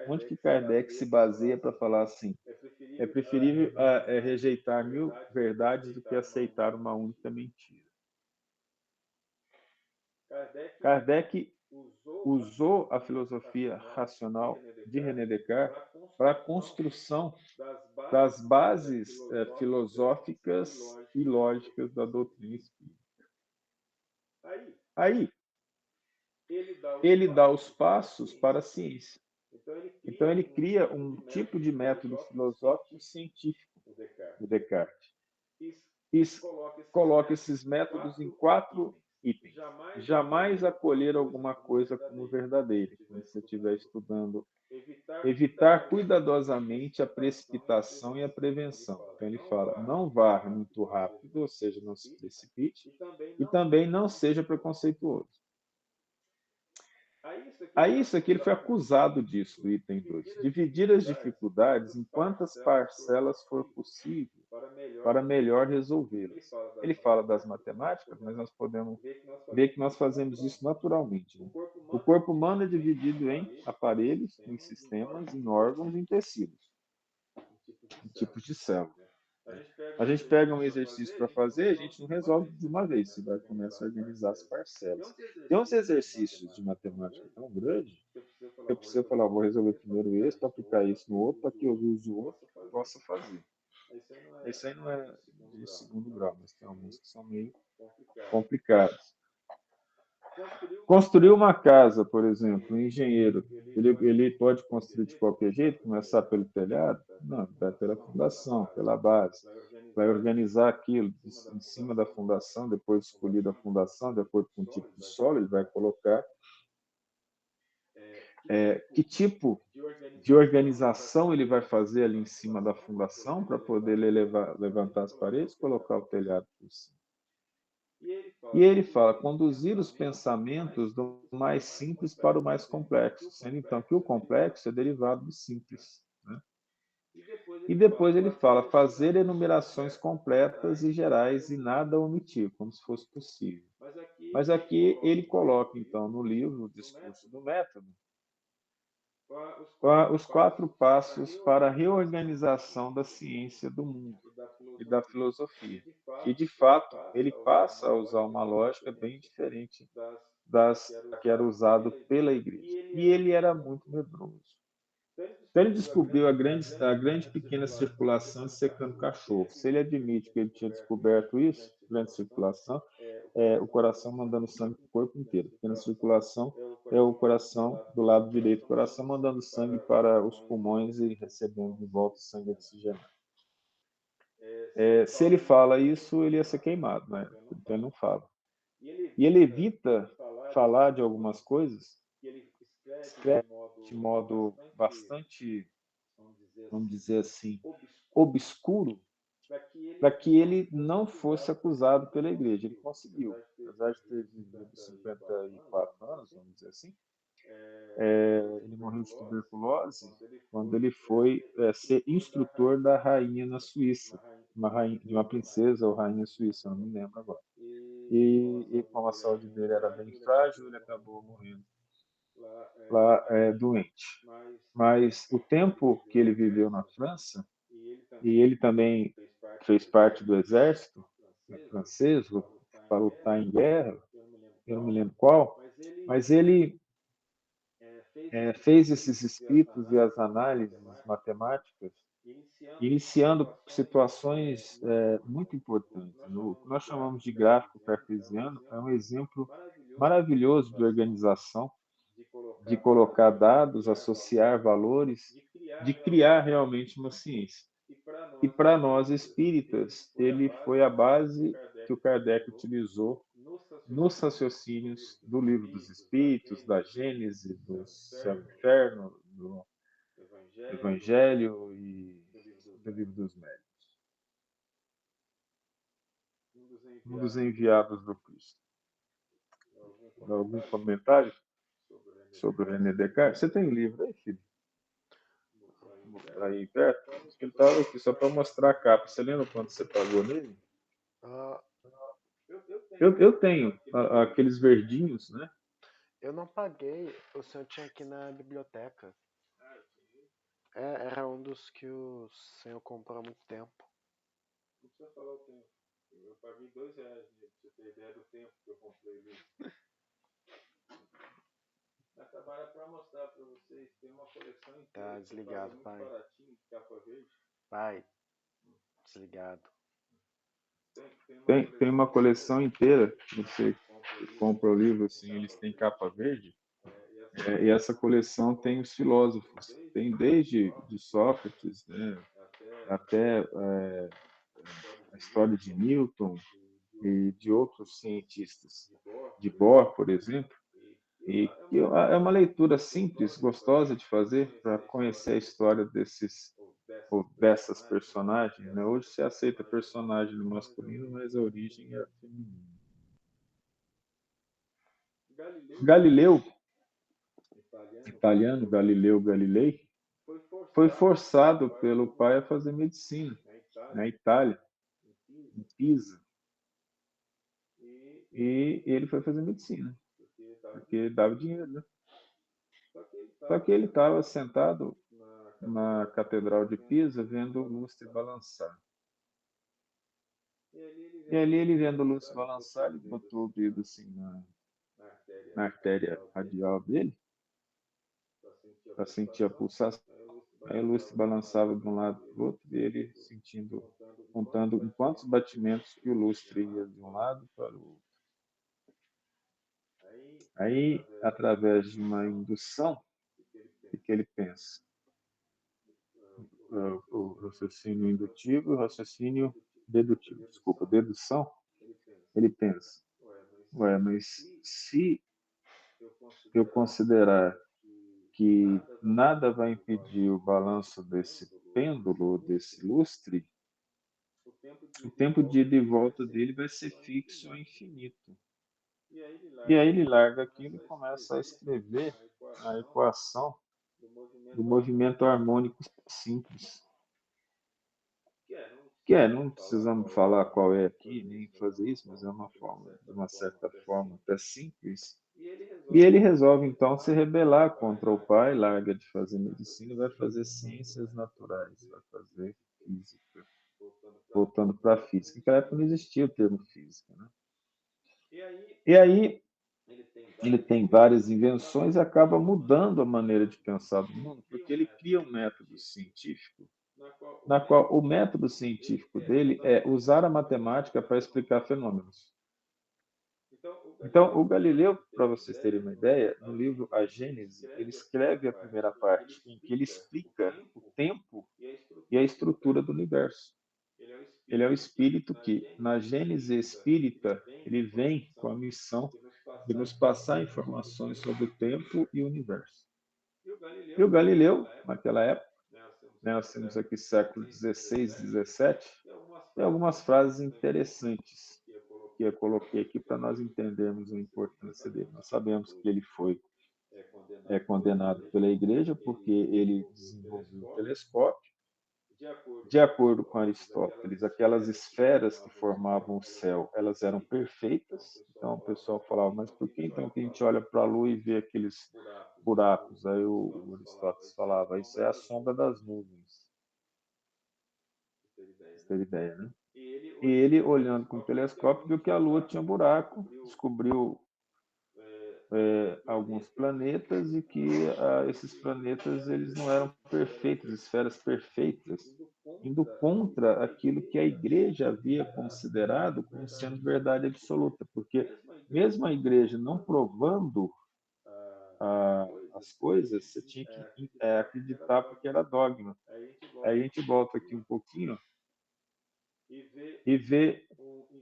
Onde que Kardec se baseia para falar assim? É preferível rejeitar 1000 verdades do que aceitar uma única mentira. Kardec usou a filosofia racional de René Descartes para a construção das bases filosóficas e lógicas da doutrina espírita. Aí, ele dá os passos para a ciência. Então, ele cria um tipo de método filosófico científico, o Descartes. E coloca esses métodos em 4 itens. Jamais acolher alguma coisa como verdadeira, quando você estiver estudando. Evitar cuidadosamente a precipitação e a prevenção. Então, ele fala, não vá muito rápido, ou seja, não se precipite, e também não seja preconceituoso. Aí, isso aqui, ele foi acusado disso, do item 2. Dividir as dificuldades em quantas parcelas for possível para melhor resolvê-las. Ele fala das matemáticas, mas nós podemos ver que nós fazemos isso naturalmente. Né? O corpo humano é dividido em aparelhos, em sistemas, em órgãos e em tecidos, em tipos de células. A gente pega um exercício para fazer, a gente não resolve de uma vez, você vai começar a organizar as parcelas. Tem uns exercícios de matemática tão grandes que eu preciso falar, vou resolver primeiro esse, para aplicar isso no outro, para que eu use o outro e possa fazer. Isso aí não é de segundo grau, mas tem alguns que são meio complicados. Construir uma casa, por exemplo, um engenheiro, ele pode construir de qualquer jeito, começar pelo telhado? Não, vai pela fundação, pela base. Vai organizar aquilo em cima da fundação, depois escolher a fundação, de acordo com o tipo de solo, ele vai colocar que tipo de organização ele vai fazer ali em cima da fundação para poder levantar as paredes, colocar o telhado por cima. E ele fala conduzir os pensamentos do mais simples para o mais complexo, sendo então que o complexo é derivado do simples, né? E depois ele fala fazer enumerações completas e gerais e nada omitir, como se fosse possível. Mas aqui ele coloca, então, no livro, o Discurso do Método, os 4 passos para a reorganização da ciência do mundo e da filosofia. E, de fato, ele passa a usar uma lógica bem diferente das que era usado pela igreja. E ele era muito medroso. Então, ele descobriu a grande pequena circulação de secando cachorro. Se ele admite que ele tinha descoberto isso, grande circulação, é o coração mandando sangue para o corpo inteiro. Pequena circulação é o coração do lado direito, o coração mandando sangue para os pulmões e recebendo de volta sangue oxigenado. Se ele fala isso, ele ia ser queimado, né? Então ele não fala. E ele evita falar de algumas coisas, escreve de modo bastante, vamos dizer assim, obscuro, para que ele não fosse acusado pela igreja. Ele conseguiu, apesar de ter vivido 54 anos, vamos dizer assim, ele morreu de tuberculose quando ele foi ser instrutor da rainha na Suíça, de uma princesa ou rainha suíça, não me lembro agora. E como a saúde dele era bem frágil, ele acabou morrendo lá doente. Mas o tempo que ele viveu na França, e ele também fez parte do exército francês para lutar em guerra, eu não me lembro qual, mas ele fez esses escritos e as análises matemáticas, iniciando situações muito importantes. O que nós chamamos de gráfico cartesiano é um exemplo maravilhoso de organização, de colocar dados, associar valores, de criar realmente uma ciência. E para nós espíritas, ele foi a base que o Kardec utilizou nos raciocínios do Livro dos Espíritos, da Gênese, do Céu e Inferno, do Evangelho e do Livro dos Médiuns. Um dos enviados do Cristo. Algum comentário sobre o René Descartes? Você tem o livro aí, filho? Vou mostrar aí perto. Ele estava aqui só para mostrar a capa. Você lembra quanto você pagou nele? Eu tenho aqueles verdinhos, né? Eu não paguei, o senhor tinha aqui na biblioteca. Era um dos que o senhor comprou há muito tempo. Não precisa falar o tempo. Eu paguei R$2 nele, pra você ter ideia do tempo que eu comprei ele. Mas trabalha para mostrar para vocês, tem uma coleção inteira. Tá desligado, muito pai. Baratinho, de capa verde. Pai, desligado. Tem uma coleção inteira, você compra o livro, assim, eles têm capa verde, e essa coleção tem os filósofos, tem desde de Sócrates, né, até a história de Newton e de outros cientistas, de Bohr, por exemplo, e que é uma leitura simples, gostosa de fazer, para conhecer a história desses ou dessas personagens, né? Hoje se aceita personagem no masculino, mas a origem é feminina. Galileu, italiano, Galileu Galilei, foi forçado pelo pai a fazer medicina na Itália, em Pisa. E ele foi fazer medicina, porque dava dinheiro, né? Só que ele estava sentado na Catedral de Pisa vendo o lustre balançar. E ali ele vendo o lustre balançar, ele botou o dedo assim na artéria radial dele, para sentir a pulsação. Aí o lustre balançava de um lado para o outro e ele sentindo, contando em quantos batimentos que o lustre ia de um lado para o outro. Aí, através de uma indução, o que ele pensa? O raciocínio indutivo e o raciocínio dedutivo. Desculpa, dedução. Ele pensa, mas se eu considerar que nada vai impedir o balanço desse pêndulo, desse lustre, o tempo de ida e volta dele vai ser fixo ao infinito. E aí ele larga aquilo e começa a escrever a equação do movimento harmônico simples. Não precisamos falar qual é aqui, nem fazer isso, mas é uma forma, de uma certa forma, até simples. E ele resolve, então, se rebelar contra o pai, larga de fazer medicina e vai fazer ciências naturais, vai fazer física, voltando para a física. Naquela época não existia o termo física, né? E aí ele tem várias invenções e acaba mudando a maneira de pensar do mundo, porque ele cria um método científico, na qual o método científico dele é usar a matemática para explicar fenômenos. Então, o Galileu, para vocês terem uma ideia, no livro A Gênese, ele escreve a primeira parte, em que ele explica o tempo e a estrutura do universo. Ele é o espírito que, na Gênese espírita, ele vem com a missão de nos passar informações sobre o tempo e o universo. E o Galileu, naquela época, nós temos aqui século XVI, XVII, tem algumas frases interessantes que eu coloquei aqui para nós entendermos a importância dele. Nós sabemos que ele foi condenado pela igreja porque ele desenvolveu o telescópio. De acordo com Aristóteles, aquelas esferas que formavam o céu, elas eram perfeitas. Então o pessoal falava, mas por que então que a gente olha para a Lua e vê aqueles buracos? Aí o Aristóteles falava, isso é a sombra das nuvens. Pra vocês terem ideia, né? E ele, olhando com o telescópio, viu que a Lua tinha buraco, descobriu alguns planetas e que esses planetas eles não eram perfeitos, esferas perfeitas, indo contra aquilo que a igreja havia considerado como sendo verdade absoluta, porque mesmo a igreja não provando as coisas, você tinha que acreditar porque era dogma. Aí a gente volta aqui um pouquinho e vê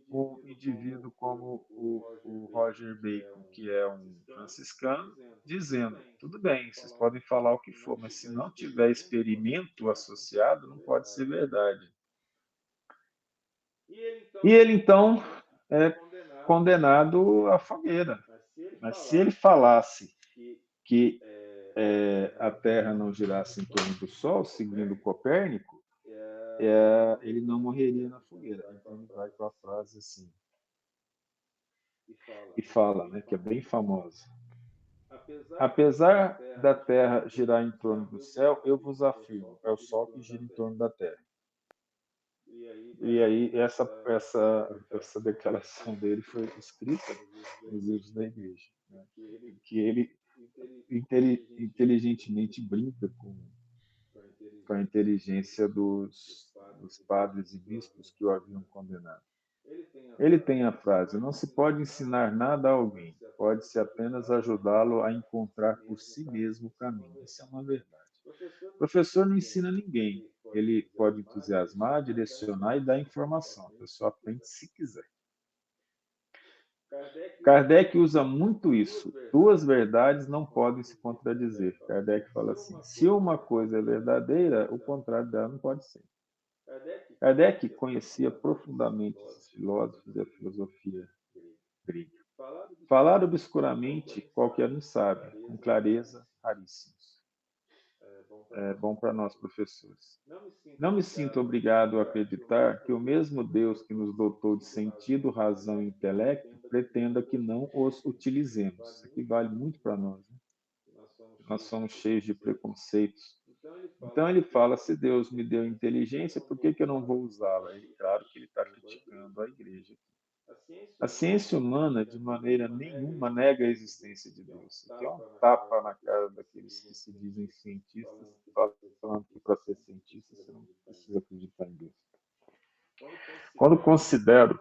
um indivíduo como o Roger Bacon, que é um franciscano, dizendo, tudo bem, vocês podem falar o que for, mas se não tiver experimento associado, não pode ser verdade. E ele, então, é condenado à fogueira. Mas se ele falasse que a Terra não girasse em torno do Sol, seguindo Copérnico, ele não morreria na fogueira. Então ele vai com a frase assim, e fala, né, que é bem famosa. Apesar da Terra girar em torno do céu, eu vos afirmo, é o Sol que gira em torno da Terra. E aí essa declaração dele foi escrita nos livros da igreja, né? Que ele inteligentemente brinca com a inteligência dos padres e bispos que o haviam condenado. Ele tem a frase, não se pode ensinar nada a alguém, pode-se apenas ajudá-lo a encontrar por si mesmo o caminho. Isso é uma verdade. O professor não ensina ninguém, ele pode entusiasmar, direcionar e dar informação. A pessoa aprende se quiser. Kardec usa muito isso. Duas verdades não podem se contradizer. Kardec fala assim, se uma coisa é verdadeira, o contrário dela não pode ser. Kardec conhecia profundamente esses filósofos e a filosofia grega. Falar obscuramente, qualquer um sabe, com clareza, raríssimos. É bom para nós, professores. Não me sinto obrigado a acreditar que o mesmo Deus que nos dotou de sentido, razão e intelecto pretenda que não os utilizemos. Isso aqui vale muito para nós, né? Nós somos cheios de preconceitos. Então ele fala, se Deus me deu inteligência, por que eu não vou usá-la? Claro que ele está criticando a igreja. A ciência humana, de maneira nenhuma, nega a existência de Deus. Isso aqui é um tapa na cara daqueles que se dizem cientistas, falando que para ser cientista você não precisa acreditar em Deus. Quando considero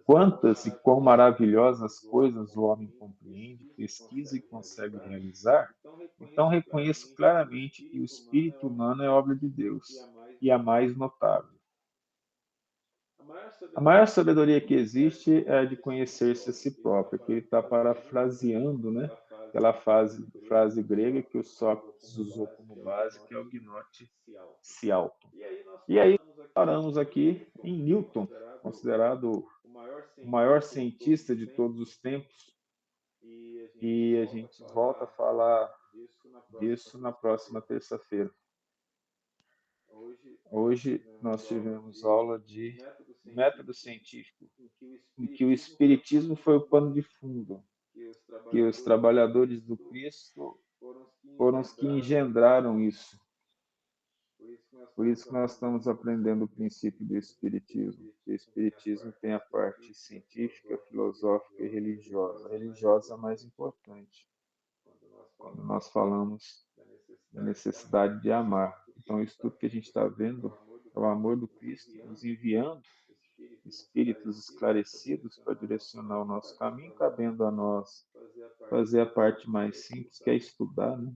quantas e quão maravilhosas coisas o homem compreende, pesquisa e consegue realizar, então reconheço claramente que o espírito humano é obra de Deus, e a mais notável. A maior sabedoria que existe é a de conhecer-se a si próprio, que ele está parafraseando, né, aquela frase grega que o Sócrates usou como base, que é o gnote sialto. E aí paramos aqui em Newton, considerado o maior cientista de todos os tempos, e a gente volta a falar disso na próxima terça-feira. Hoje nós tivemos aula de método científico, em que o Espiritismo foi o pano de fundo, que os trabalhadores do Cristo foram os que engendraram isso. Por isso que nós estamos aprendendo o princípio do Espiritismo. O Espiritismo tem a parte científica, filosófica e religiosa. A religiosa é a mais importante, quando nós falamos da necessidade de amar. Então, isso tudo que a gente está vendo é o amor do Cristo nos enviando espíritos esclarecidos para direcionar o nosso caminho, cabendo a nós fazer a parte mais simples, que é estudar, né?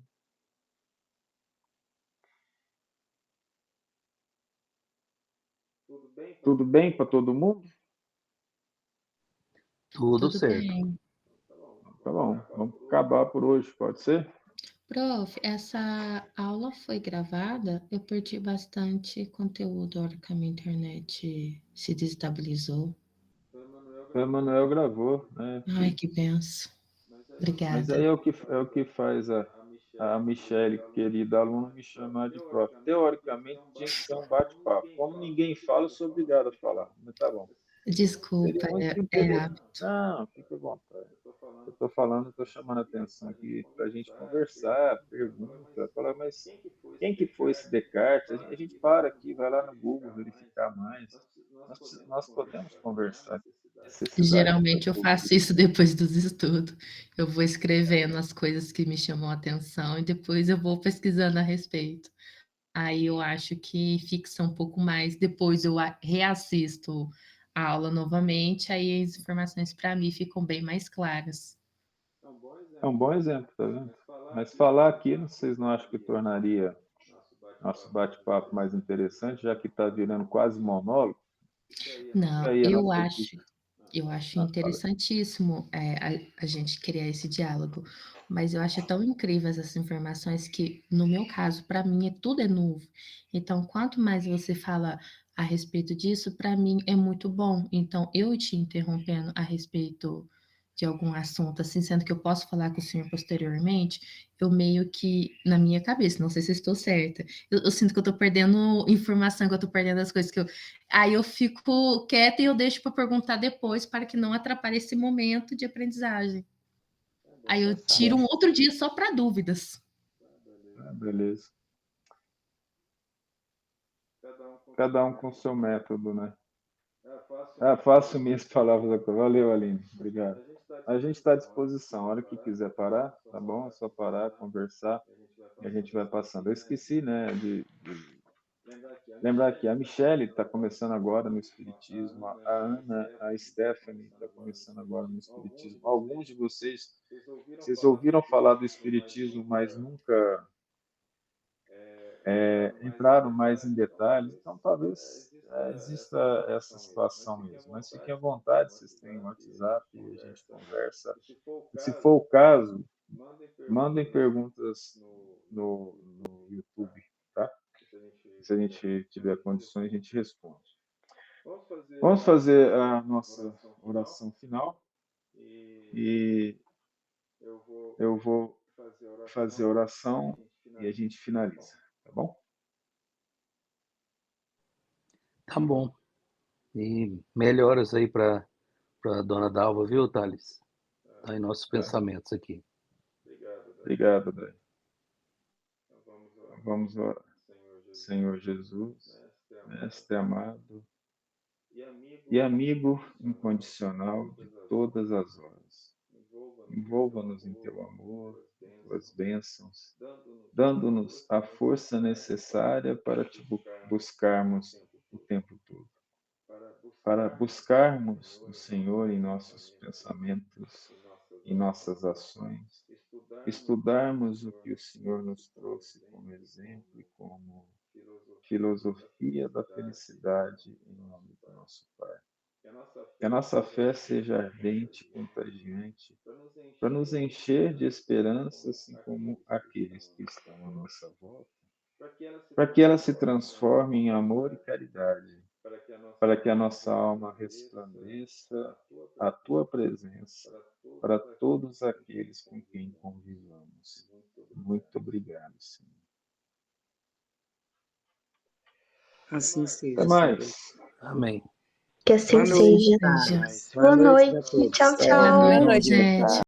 Tudo bem para todo mundo? Tudo Tudo certo. bem. Tá bom, vamos acabar por hoje, pode ser? Prof, essa aula foi gravada? Eu perdi bastante conteúdo a hora que a minha internet se desestabilizou. O Emanuel gravou, né? Ai, que benção. Mas Obrigada. aí é o que faz a Michele, querida aluna, me chamar de prof. Teoricamente, tinha que ser um bate-papo. Como ninguém fala, eu sou obrigado a falar. Mas tá bom. Desculpa, Seria muito é interessante. hábito. Não, fica à vontade. Eu estou falando, estou chamando a atenção aqui para a gente conversar, pergunta, falar, mas quem que foi esse Descartes? A gente para aqui, vai lá no Google verificar mais. Nós podemos conversar. Necessidade para Geralmente eu faço isso depois dos estudos. Eu vou escrevendo as coisas que me chamam a atenção e depois eu vou pesquisando a respeito. Aí eu acho que fixa um pouco mais. Depois eu reassisto a aula novamente, aí as informações para mim ficam bem mais claras. É um bom exemplo, tá vendo? Mas falar aqui, vocês não acham que tornaria nosso bate-papo mais interessante, já que está virando quase monólogo? E Não, aí a eu nossa equipe. acho, eu acho Fala. interessantíssimo a gente criar esse diálogo, mas eu acho tão incrível essas informações que, no meu caso, para mim, tudo é novo. Então, quanto mais você fala a respeito disso, para mim é muito bom. Então, eu te interrompendo a respeito de algum assunto, assim, sendo que eu posso falar com o senhor posteriormente, eu meio que, na minha cabeça, não sei se eu estou certa, eu sinto que eu estou perdendo informação, que eu estou perdendo as coisas que eu. Aí eu fico quieta e eu deixo para perguntar depois, para que não atrapalhe esse momento de aprendizagem. Aí eu tiro um outro dia só para dúvidas. Ah, beleza. Cada um com seu método, né? Faço minhas palavras agora. Valeu, Aline. Obrigado. A gente está à disposição. A hora que quiser parar, tá bom? É só parar, conversar e a gente vai passando. Eu esqueci, né, de lembrar que a Michelle está começando agora no Espiritismo, a Ana, a Stephanie está começando agora no Espiritismo. Alguns de vocês ouviram falar do Espiritismo, mas nunca entraram mais em detalhes, então talvez exista essa situação mesmo. Mas fiquem à vontade, vocês têm o WhatsApp, a gente conversa. E se for o caso, mandem perguntas no YouTube, tá? Se a gente tiver condições, a gente responde. Vamos fazer a nossa oração final e eu vou fazer a oração e a gente finaliza, tá bom? Tá bom. E melhoras aí para dona Dalva, viu, Thales? Tá em nossos pensamentos aqui. Obrigado, André. Vamos orar. Senhor Jesus, mestre amado e amigo incondicional de todas as horas, envolva-nos em teu amor, em tuas bênçãos, dando-nos a força necessária para te buscarmos o tempo todo, para buscarmos o Senhor em nossos pensamentos, em nossas ações, estudarmos o que o Senhor nos trouxe como exemplo e como filosofia da felicidade em nome do nosso Pai. Que a nossa fé seja ardente, contagiante, para nos encher de esperança, assim como aqueles que estão à nossa volta, para que ela se transforme em amor e caridade, para que a nossa alma resplandeça a tua presença para todos aqueles com quem convivamos. Muito obrigado, Senhor. Assim seja, Até Senhor. mais. Amém. Que assim Boa noite, seja. Até Seja. mais. Boa Boa noite noite. para todos. Tchau, Boa tchau. noite, Bom dia. gente.